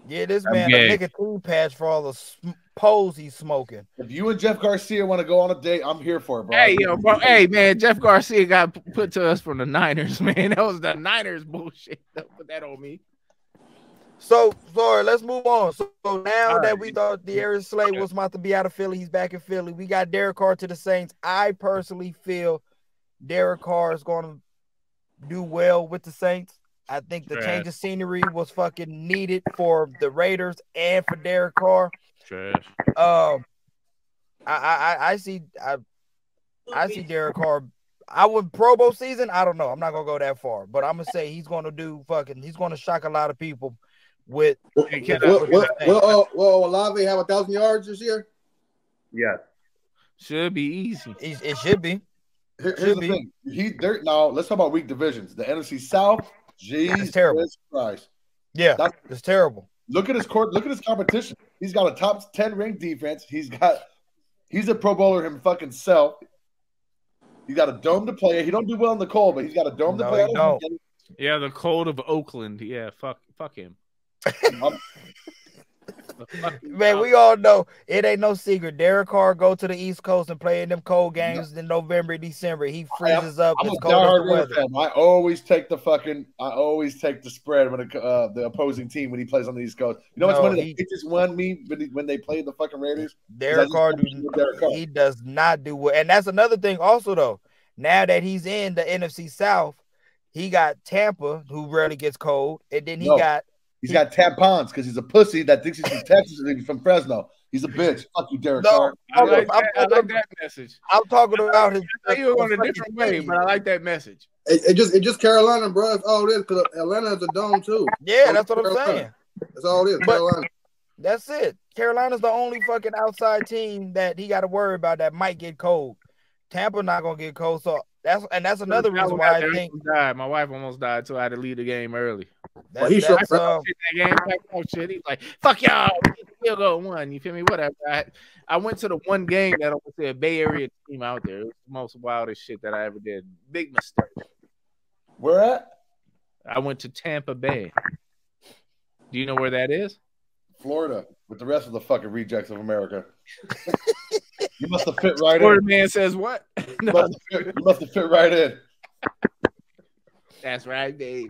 Yeah, this man a nicotine patch for all the poles he's smoking. If you and Jeff Garcia want to go on a date, I'm here for it, bro. Hey, yo, bro. Hey, man, Jeff Garcia got put to us from the Niners, man. That was the Niners bullshit. Don't put that on me. So sorry, let's move on. So now All that right. we thought Darius Slay was about to be out of Philly, he's back in Philly. We got Derek Carr to the Saints. I personally feel Derek Carr is going to do well with the Saints. I think the change of scenery was fucking needed for the Raiders and for Derek Carr. Trash. I see Derek Carr. I would Pro Bowl season. I don't know. I'm not gonna go that far, but I'm gonna say he's gonna do fucking. He's gonna shock a lot of people with. Will Olave have 1,000 yards this year? Yes. Should be easy. It should be. Here's the thing. Now let's talk about weak divisions. The NFC South. Jesus Christ. Yeah, it's terrible. Look at his court. Look at his competition. He's got a top 10 ranked defense. He's a Pro Bowler himself. He's got a dome to play. He don't do well in the cold, but he's got a dome to play. Yeah, the cold of Oakland. Yeah, fuck him. Man, we all know it ain't no secret. Derek Carr go to the East Coast and play in them cold games in November, December. He freezes up. I'm it's a cold as the diehard weather. fan. I always take the spread when the opposing team when he plays on the East Coast. You know what's one of the Patriots won me when they played the fucking Raiders? Derek Carr, he does not do well. And that's another thing also, though. Now that he's in the NFC South, he got Tampa, who rarely gets cold, and then He's got tampons because he's a pussy that thinks he's from Texas and he's from Fresno. He's a bitch. Fuck you, Derek Carr. I like that message. I'm talking about his. I know you're going a different way, but I like that message. It just Carolina, bro. That's all it is because Atlanta is a dome too. Yeah, that's what I'm saying. That's all it is. Carolina. That's it. Carolina's the only fucking outside team that he got to worry about that might get cold. Tampa not gonna get cold, so that's another reason why I think my wife almost died, so I had to leave the game early. He's like, fuck y'all, we'll go one. You feel me? Whatever. I went to the one game that I was a Bay Area team out there. It was the most wildest shit that I ever did. Big mistake. Where at? I went to Tampa Bay. Do you know where that is? Florida, with the rest of the fucking rejects of America. You must have fit right Florida in. Man says what? You must have fit right in. That's right, baby.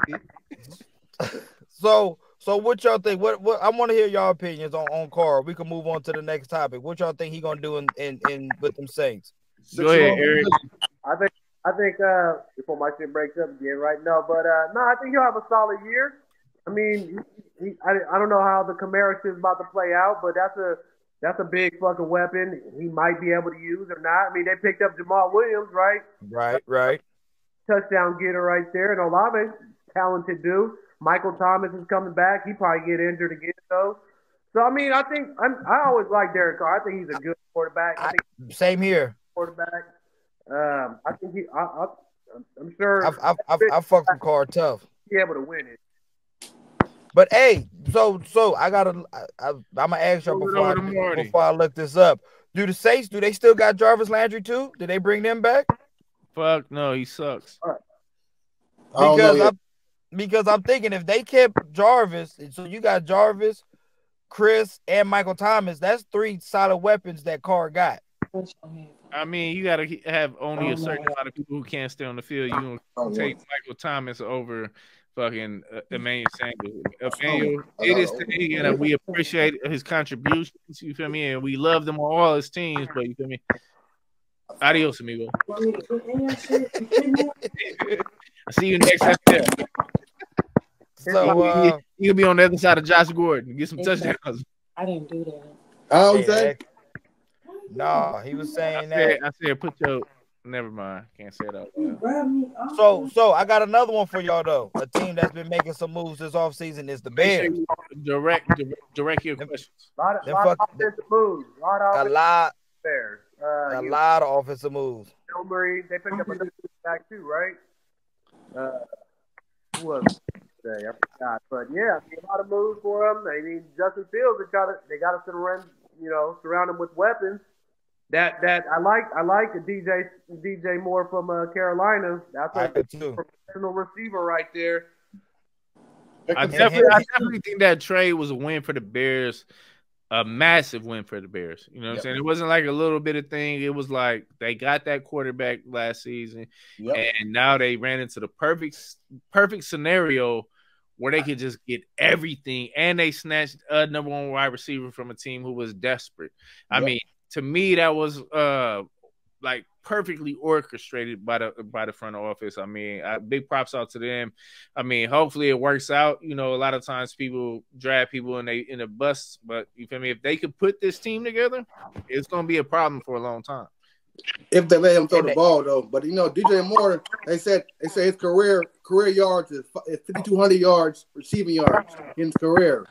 So what y'all think? What I want to hear y'all opinions on Carr. We can move on to the next topic. What y'all think he gonna do in with them Saints? Go ahead, Eric. I think before my shit breaks up again, right? No, but no, I think he'll have a solid year. I mean, I don't know how the Kamara shit is about to play out, but that's a big fucking weapon he might be able to use or not. I mean, they picked up Jamal Williams, right? Right. Touchdown getter right there, and Olave, talented dude. Michael Thomas is coming back. He probably get injured again, though. So, I mean, I always like Derek Carr. I think he's a good quarterback. Same here. Quarterback. I think I'm sure. I fuck with Carr tough. Be able to win it. But hey, so I'm gonna ask y'all before I look this up. Do the Saints still got Jarvis Landry too? Did they bring them back? Fuck no, he sucks. Because I'm thinking if they kept Jarvis, so you got Jarvis, Chris, and Michael Thomas, that's 3 solid weapons that Carr got. I mean, you gotta have only a certain amount of people who can't stay on the field. You gonna take Michael Thomas over fucking Emmanuel Sanders. Emmanuel, it is today, and we appreciate his contributions. You feel me? And we love them on all his teams. But you feel me? Adios, amigo. See you next episode. So you'll be on the other side of Josh Gordon. Get some touchdowns. I didn't do that. I would say. No, he was saying that. I said put your. Never mind. Can't say that. So I got another one for y'all though. A team that's been making some moves this offseason is the Bears. Direct your questions. A lot of offensive moves. A lot Bears. A lot of offensive moves. Bill Murray, they picked up another back too, right? Who was it today? I forgot. But yeah, a lot of moves for them. I mean, Justin Fields, they got to surround him with weapons. That I like a DJ Moore from Carolina. That's a professional receiver right there. I definitely think that trade was a win for the Bears, a massive win for the Bears. You know what I'm saying? It wasn't like a little bit of thing. It was like they got that quarterback last season, and now they ran into the perfect scenario where they could just get everything, and they snatched a number one wide receiver from a team who was desperate. I mean, to me, that was like perfectly orchestrated by the front office. I mean, big props out to them. I mean, hopefully it works out. You know, a lot of times people draft people and they in a bust, but you feel me? If they could put this team together, it's gonna be a problem for a long time. If they let him throw the ball, though. But, you know, DJ Moore, they said his career yards is 5,200 yards, receiving yards in his career.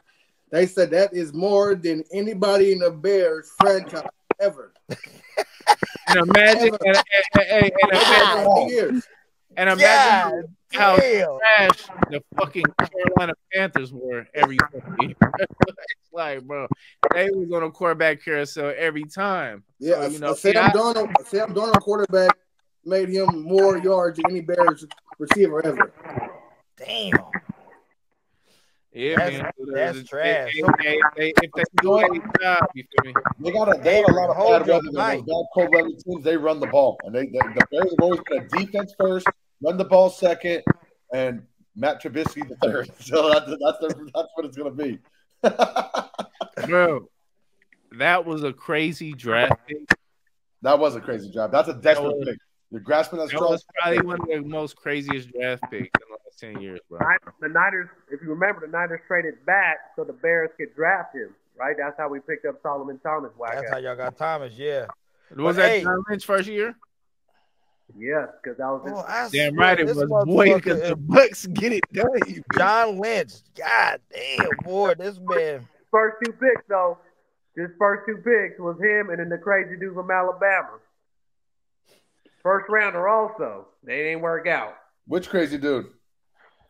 They said that is more than anybody in the Bears franchise ever. And imagine, and imagine how trash the fucking Carolina Panthers were every year. It's like, bro, they was on a quarterback carousel every time. Yeah, so, you know, Sam Darnold quarterback made him more yards than any Bears receiver ever. Damn. Yeah, that's trash. If they do a job, you feel me? They got a lot of bad weather. Bad cold weather teams. They run the ball, and the Bears have always been a defense first, run the ball second, and Matt Trubisky the third. So that's what it's gonna be. Bro, that was a crazy draft pick. That was a crazy draft. That's a desperate pick. You're grasping that straw. That was probably one of the most craziest draft picks in the last 10 years, bro. The Niners, if you remember, the Niners traded back so the Bears could draft him, right? That's how we picked up Solomon Thomas. That's how y'all got Thomas, yeah. Was that John Lynch first year? Yes, because that was damn right it was, boy, because the Bucks get it done. John Lynch, god damn, boy, this man. First two picks, though, his first two picks was him and then the crazy dude from Alabama. First rounder also. They didn't work out. Which crazy dude?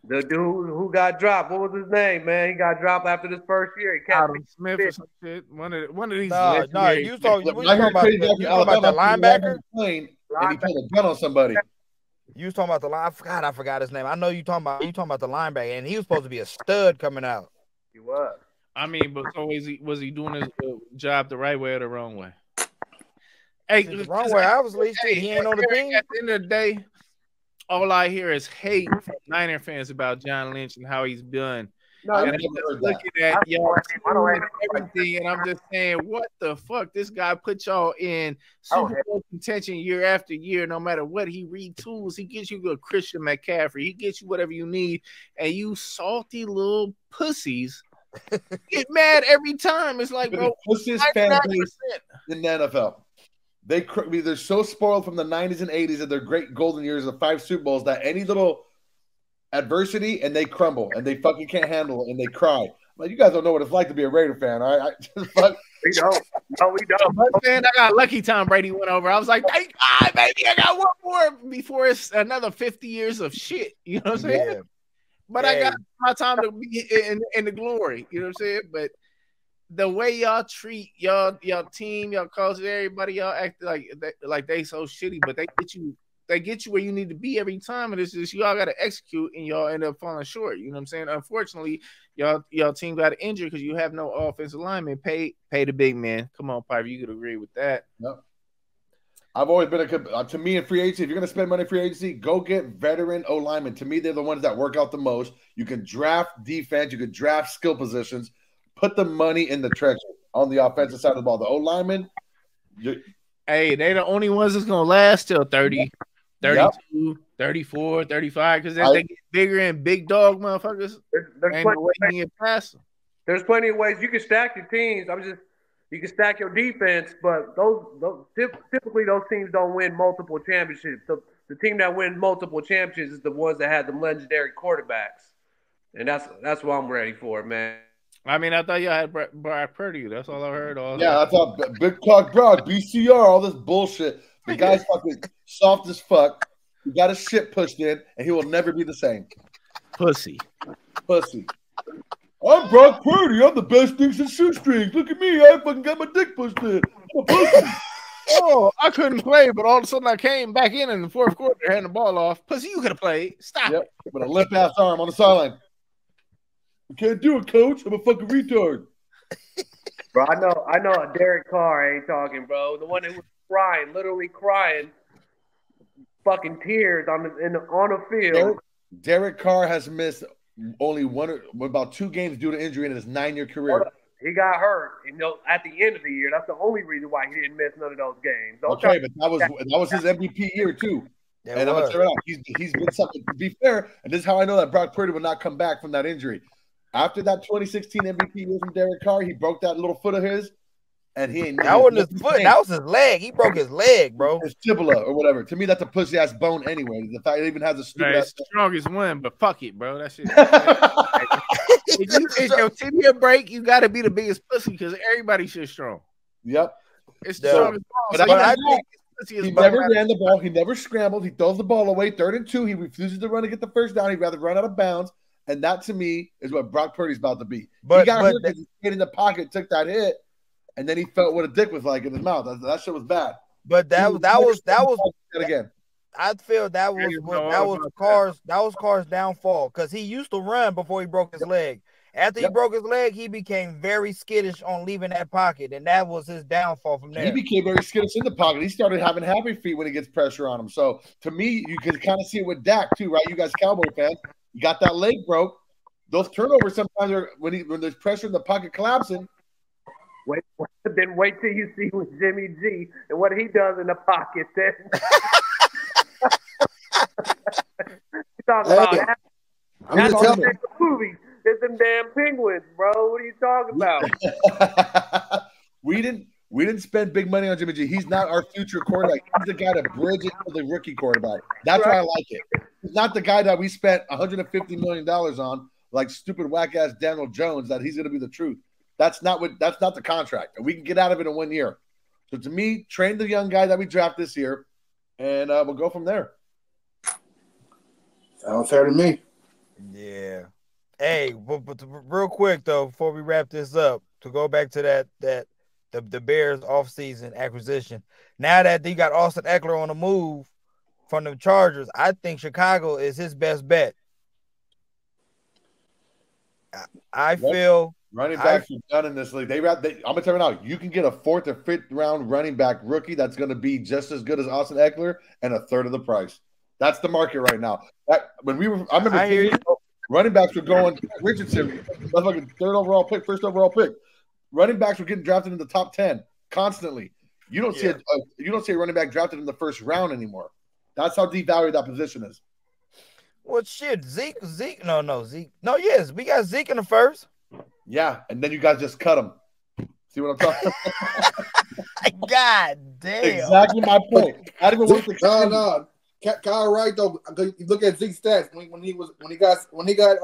The dude who got dropped. What was his name, man? He got dropped after this first year. He kept Adam Smith or some shit. One of these. No, you talking about the linebacker? And he put a gun on somebody. You was talking about the line. I forgot his name. I know you talking about the linebacker, and he was supposed to be a stud coming out. He was. I mean, but so was he doing his job the right way or the wrong way? Hey, the wrong way, obviously. He ain't on the team. At the end of the day, all I hear is hate from Niner fans about John Lynch and how he's done. No, and I'm just looking at y'all and everything, and I'm just saying, what the fuck? This guy put y'all in Super Bowl contention year after year, no matter what. He retools. He gets you a Christian McCaffrey. He gets you whatever you need, and you salty little pussies get mad every time. It's like, bro, the pussiest fan base in the NFL. They're so spoiled from the 90s and 80s and their great golden years of 5 Super Bowls that any little adversity and they crumble and they fucking can't handle it and they cry. Like, you guys don't know what it's like to be a Raider fan, all right? We don't. No, we don't. But man, I got lucky Tom Brady went over. I was like, thank God, baby, I got one more before it's another 50 years of shit. You know what I'm saying? Yeah. But I got my time to be in the glory. You know what I'm saying? But the way y'all treat y'all team, y'all coaches, everybody, y'all act like they so shitty, but they get you where you need to be every time, and it's just y'all got to execute, and y'all end up falling short. You know what I'm saying? Unfortunately, y'all team got injured because you have no offensive lineman. Pay the big man. Come on, Piper, you could agree with that. Yep. I've always been to me in free agency. If you're gonna spend money in free agency, go get veteran O linemen. To me, they're the ones that work out the most. You can draft defense, you can draft skill positions. Put the money in the treasure on the offensive side of the ball. The O-linemen, hey, they're the only ones that's going to last till 30, 32, 34, 35, because they get bigger and big dog motherfuckers. There's plenty of ways you can stack your teams. You can stack your defense, but typically those teams don't win multiple championships. The team that wins multiple championships is the ones that had them legendary quarterbacks, and that's what I'm ready for, man. I mean, I thought y'all had Brock Purdy. That's all I heard. I thought Big Talk Brock, BCR, all this bullshit. The guy's fucking soft as fuck. He got his shit pushed in, and he will never be the same. Pussy. I'm Brock Purdy. I'm the best things in shoestrings. Look at me. I fucking got my dick pushed in. I'm a pussy. Oh, I couldn't play, but all of a sudden I came back in the fourth quarter, handing the ball off. Pussy, you could have played. Stop it. With a limp-ass arm on the sideline. I can't do it, coach. I'm a fucking retard. Bro, I know Derek Carr ain't talking, bro. The one that was crying, literally crying, fucking tears on the field. Derek Carr has missed only about 2 games due to injury in his 9-year career. He got hurt, at the end of the year. That's the only reason why he didn't miss none of those games. But that was his MVP year too. And I'm gonna tell you right, he's been something. To be fair, and this is how I know that Brock Purdy will not come back from that injury. After that 2016 MVP year from Derek Carr, he broke that little foot of his, and he ain't. That wasn't his foot. That was his leg. He broke his leg, bro. His tibula or whatever. To me, that's a pussy ass bone anyway. The fact it even has a stupid. It's the strongest one, but fuck it, bro. That shit. If your tibia break, you got to be the biggest pussy because everybody shit strong. Yep. It's the strongest ball. But I think he never ran the ball. He never scrambled. He throws the ball away. 3rd and 2. He refuses to run to get the first down. He'd rather run out of bounds. And that, to me, is what Brock Purdy's about to be. He got hurt because he stayed in the pocket, took that hit, and then he felt what a dick was like in his mouth. That shit was bad. But that was again. I feel that was Carr's downfall because he used to run before he broke his leg. After he broke his leg, he became very skittish on leaving that pocket, and that was his downfall from there. He became very skittish in the pocket. He started having happy feet when he gets pressure on him. So, to me, you can kind of see it with Dak, too, right? You guys Cowboy fans, you got that leg broke. Those turnovers sometimes are when there's pressure in the pocket collapsing. Wait till you see with Jimmy G and what he does in the pocket. Then talking about that. That's the movie. It's them damn penguins, bro. What are you talking about? We didn't spend big money on Jimmy G. He's not our future quarterback. He's the guy to bridge it to the rookie quarterback. That's why I like it. He's not the guy that we spent $150 million on, like stupid whack ass Daniel Jones. That he's going to be the truth. That's not the contract, and we can get out of it in 1 year. So to me, train the young guy that we draft this year, and we'll go from there. Sounds fair to me. Yeah. Hey, but real quick though, before we wrap this up, to go back to the Bears offseason acquisition. Now that you got Austin Eckler on the move from the Chargers, I think Chicago is his best bet. I feel running backs are done in this league. I'm gonna tell you now, you can get a 4th or 5th round running back rookie that's going to be just as good as Austin Eckler and a third of the price. That's the market right now. I remember running backs were going Richardson, fucking 3rd overall pick, 1st overall pick. Running backs were getting drafted in the top 10 constantly. You don't see a running back drafted in the 1st round anymore. That's how devalued that position is. Well, shit, Zeke. No, yes, we got Zeke in the 1st. Yeah, and then you guys just cut him. See what I'm talking about? God damn. Exactly my point. I didn't even worth the No. Kyle right though. You look at Zeke's stats when he got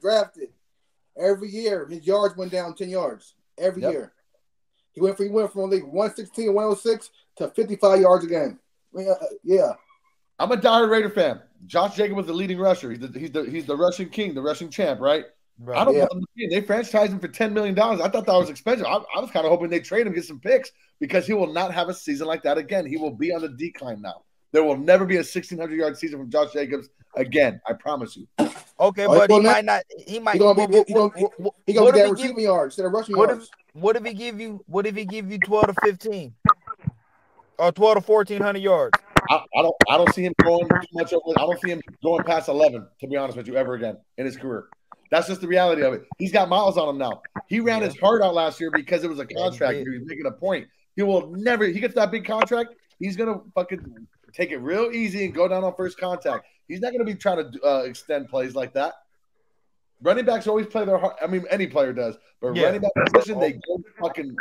drafted. Every year his yards went down 10 yards. Every year. He went from 116 106 to 55 yards a game. Yeah. I'm a diehard Raider fan. Josh Jacobs was the leading rusher. He's the rushing king, the rushing champ, right? I don't want him to be. They franchised him for $10 million. I thought that was expensive. I was kind of hoping they trade him, get some picks, because he will not have a season like that again. He will be on the decline now. There will never be a 1,600-yard season from Josh Jacobs again. I promise you. Okay, but he might not. He might. He gonna get that receiving yards instead of rushing yards. What if he give you 12 to 15 or 12 to 1,400 yards? I don't see him going too much over. I don't see him going past 11. To be honest with you, ever again in his career. That's just the reality of it. He's got miles on him now. He ran his heart out last year because it was a contract. He was making a point. He will never. He gets that big contract. He's gonna fucking take it real easy and go down on first contact. He's not gonna be trying to extend plays like that. Running backs always play their heart. I mean, any player does, but running back position, they go fucking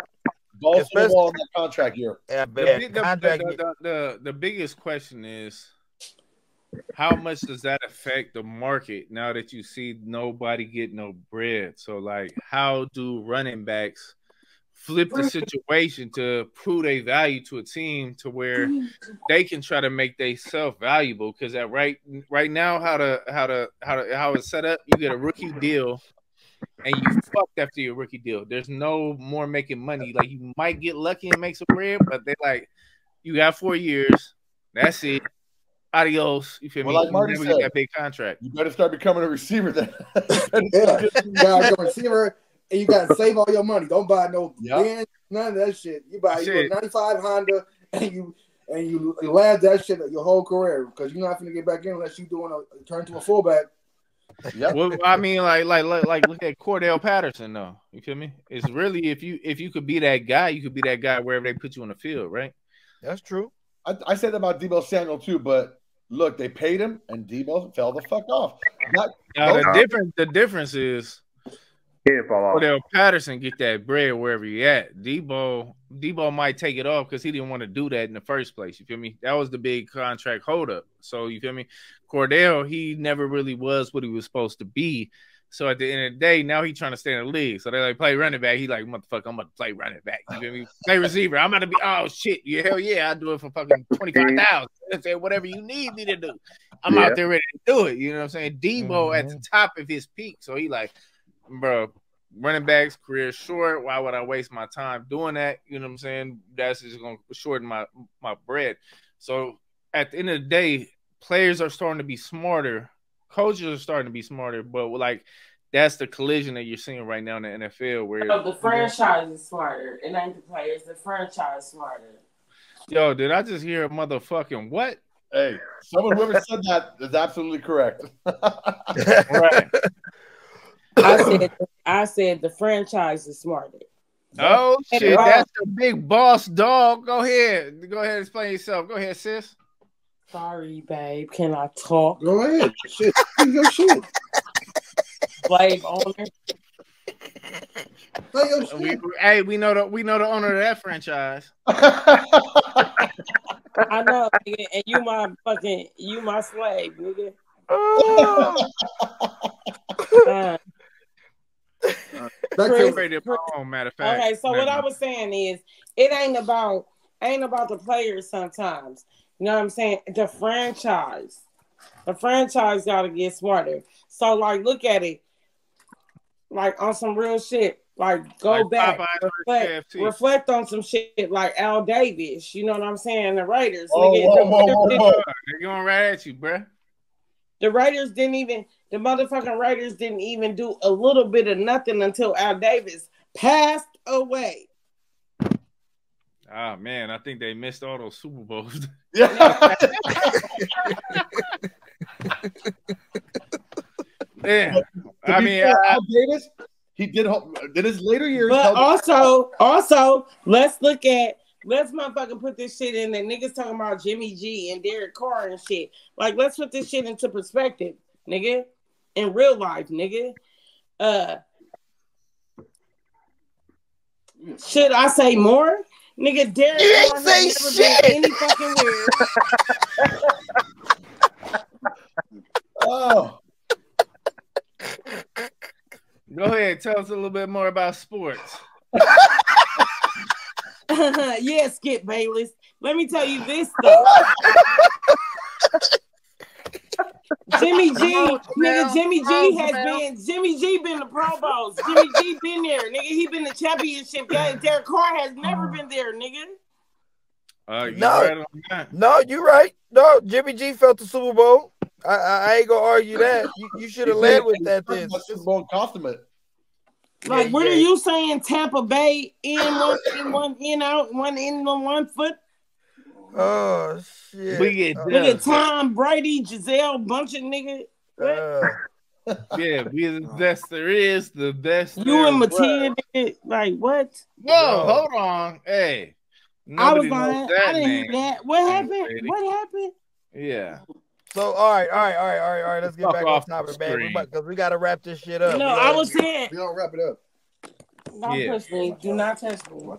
balls to the wall in that contract year. The biggest question is, how much does that affect the market now that you see nobody get no bread? So, like, how do running backs flip the situation to prove a value to a team to where they can try to make themselves valuable? Because right now, how it's set up, you get a rookie deal and you fucked after your rookie deal. There's no more making money. Like, you might get lucky and make some bread, but they like, you got 4 years. That's it. Adios. You feel me? Like Marty you said, that big contract. You better start becoming a receiver then. You gotta become a receiver, and you gotta save all your money. Don't buy no Benz, none of that shit. You buy a 95 Honda, and you last that shit your whole career, because you're not gonna get back in unless you turn to a fullback. Yep. Well, I mean, like, look at Cordell Patterson, though. You feel me? It's really if you could be that guy, you could be that guy wherever they put you on the field, right? That's true. I said that about Debo Samuel too, but look, they paid him, and Debo fell the fuck off. The difference is He didn't fall off. Cordell Patterson get that bread wherever he at. Debo might take it off because he didn't want to do that in the first place. You feel me? That was the big contract holdup. So you feel me? Cordell, he never really was what he was supposed to be. So at the end of the day, now he's trying to stay in the league. So they like play running back. He like, motherfucker, I'm about to play running back. You feel me? Play receiver. I'm about to be, oh shit. Yeah, hell yeah, I'll do it for fucking 25,000. Say whatever you need me to do. I'm out there ready to do it. You know what I'm saying? Debo at the top of his peak. So he like, bro, running backs, career short. Why would I waste my time doing that? You know what I'm saying? That's just gonna shorten my bread. So at the end of the day, players are starting to be smarter. Coaches are starting to be smarter, but like that's the collision that you're seeing right now in the NFL. Where the franchise is smarter. It ain't the players. The franchise smarter. Yo, did I just hear a motherfucking what? Hey, whoever said that is absolutely correct. Right. I said the franchise is smarter. Oh shit, that's the big boss dog. Go ahead and explain yourself. Go ahead, sis. Sorry, babe. Can I talk? Go ahead. Shit. Your shit. Slave owner. We know the owner of that franchise. I know, nigga, and you my slave, nigga. Matter of fact. Okay, so what I was saying is, it ain't about the players sometimes. You know what I'm saying? The franchise got to get smarter. So, like, look at it, like on some real shit. Like, go back, reflect on some shit like Al Davis. You know what I'm saying? The Raiders. They're going right at you, bruh. The motherfucking Raiders didn't even do a little bit of nothing until Al Davis passed away. Oh man, I think they missed all those Super Bowls. Yeah. Yeah. I mean, Al Davis, he did in his later years. But also, let's motherfucking put this shit in. The niggas talking about Jimmy G and Derek Carr and shit. Like, let's put this shit into perspective, nigga. In real life, nigga. Should I say more? Nigga, Derek Carr has never been any fucking weird. Oh. Go ahead, tell us a little bit more about sports. Yeah, Skip Bayless. Let me tell you this though. Jimmy G been to Pro Bowls. Jimmy G been there, nigga. He been to championship. Derek Carr has never been there, nigga. No, you're right. No, Jimmy G felt the Super Bowl. I ain't gonna argue that. You should have led with that. This Super Bowl consummate. Like, what are you saying? Tampa Bay in one in out, one in on 1 foot. Oh shit! Look at Tom Brady, Giselle, bunch of niggas. Yeah, be the best there is, the best. You and Mattia, like what? Whoa, hold on, hey. I was lying. I didn't hear that. What happened? What happened? Yeah. So all right. Let's get back on topic, man. Because we gotta wrap this shit up. No, I was saying. We don't wrap it up. Don't touch me. Do not touch me.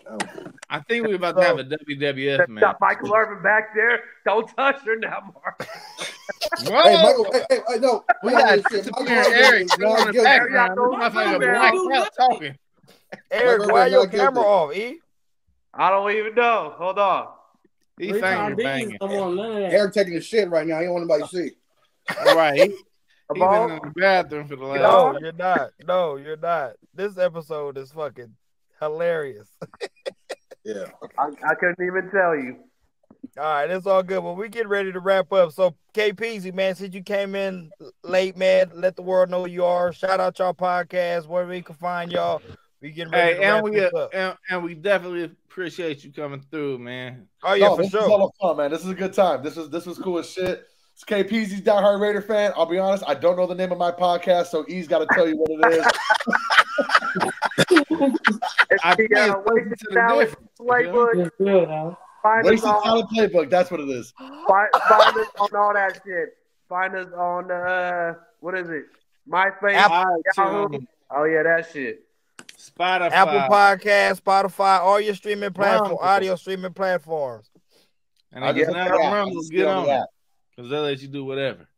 I think we're about to have a WWF match. Got Michael Irvin back there. Don't touch her now, Mark. Hey, Michael, hey, no. We got Eric. Talking. Eric, why your camera off, E? I don't even know. Hold on. He's banging. Eric taking the shit right now. He don't want nobody to see. Right. He's been in the bathroom for the last. No, you're not. No, you're not. This episode is fucking hilarious. Yeah. I couldn't even tell you. All right, it's all good. Well, we get ready to wrap up. So, KayPeezy, man, since you came in late, man, let the world know who you are. Shout out y'all podcast, where we can find y'all. We getting ready to wrap this up. And we definitely appreciate you coming through, man. Oh yeah, for this sure. is all fun, man. This is a good time. This was cool as shit. It's KayPeezy's diehard Raider fan. I'll be honest, I don't know the name of my podcast, so E's got to tell you what it is. Wasted Talent Playbook. Wasted Talent Playbook. That's what it is. Find us on all that shit. Find us on what is it? MySpace, Yahoo. Oh yeah, that shit. Spotify, Apple Podcast, Spotify, all your streaming platforms, audio streaming platforms. And I just not Rumble, get on it. Because they'll let you do whatever.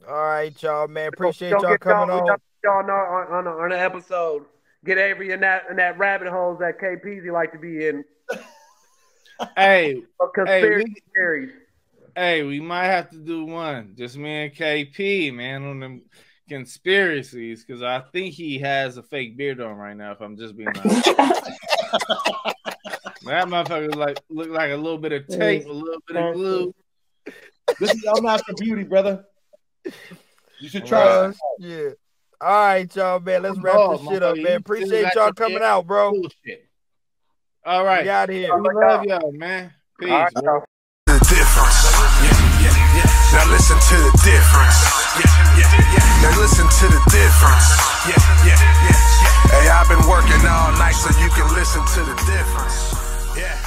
All right, y'all, man. Appreciate y'all coming on. Y'all know on the episode. Get Avery in that rabbit holes that KayPeezy like to be in. Hey, conspiracy theories. Hey, we might have to do one. Just me and KP, man, on them conspiracies, because I think he has a fake beard on right now, if I'm just being honest. That motherfucker look like a little bit of tape, a little bit of glue. This is El Master Beauty, brother. You should try it. Yeah. All right, y'all, man. Let's wrap this shit up, man. Appreciate y'all coming out, bro. All right. We out here. We love y'all, man. Peace. Right, the difference. Now listen to the difference. Now listen to the difference. Hey, I've been working all night so you can listen to the difference. Yeah.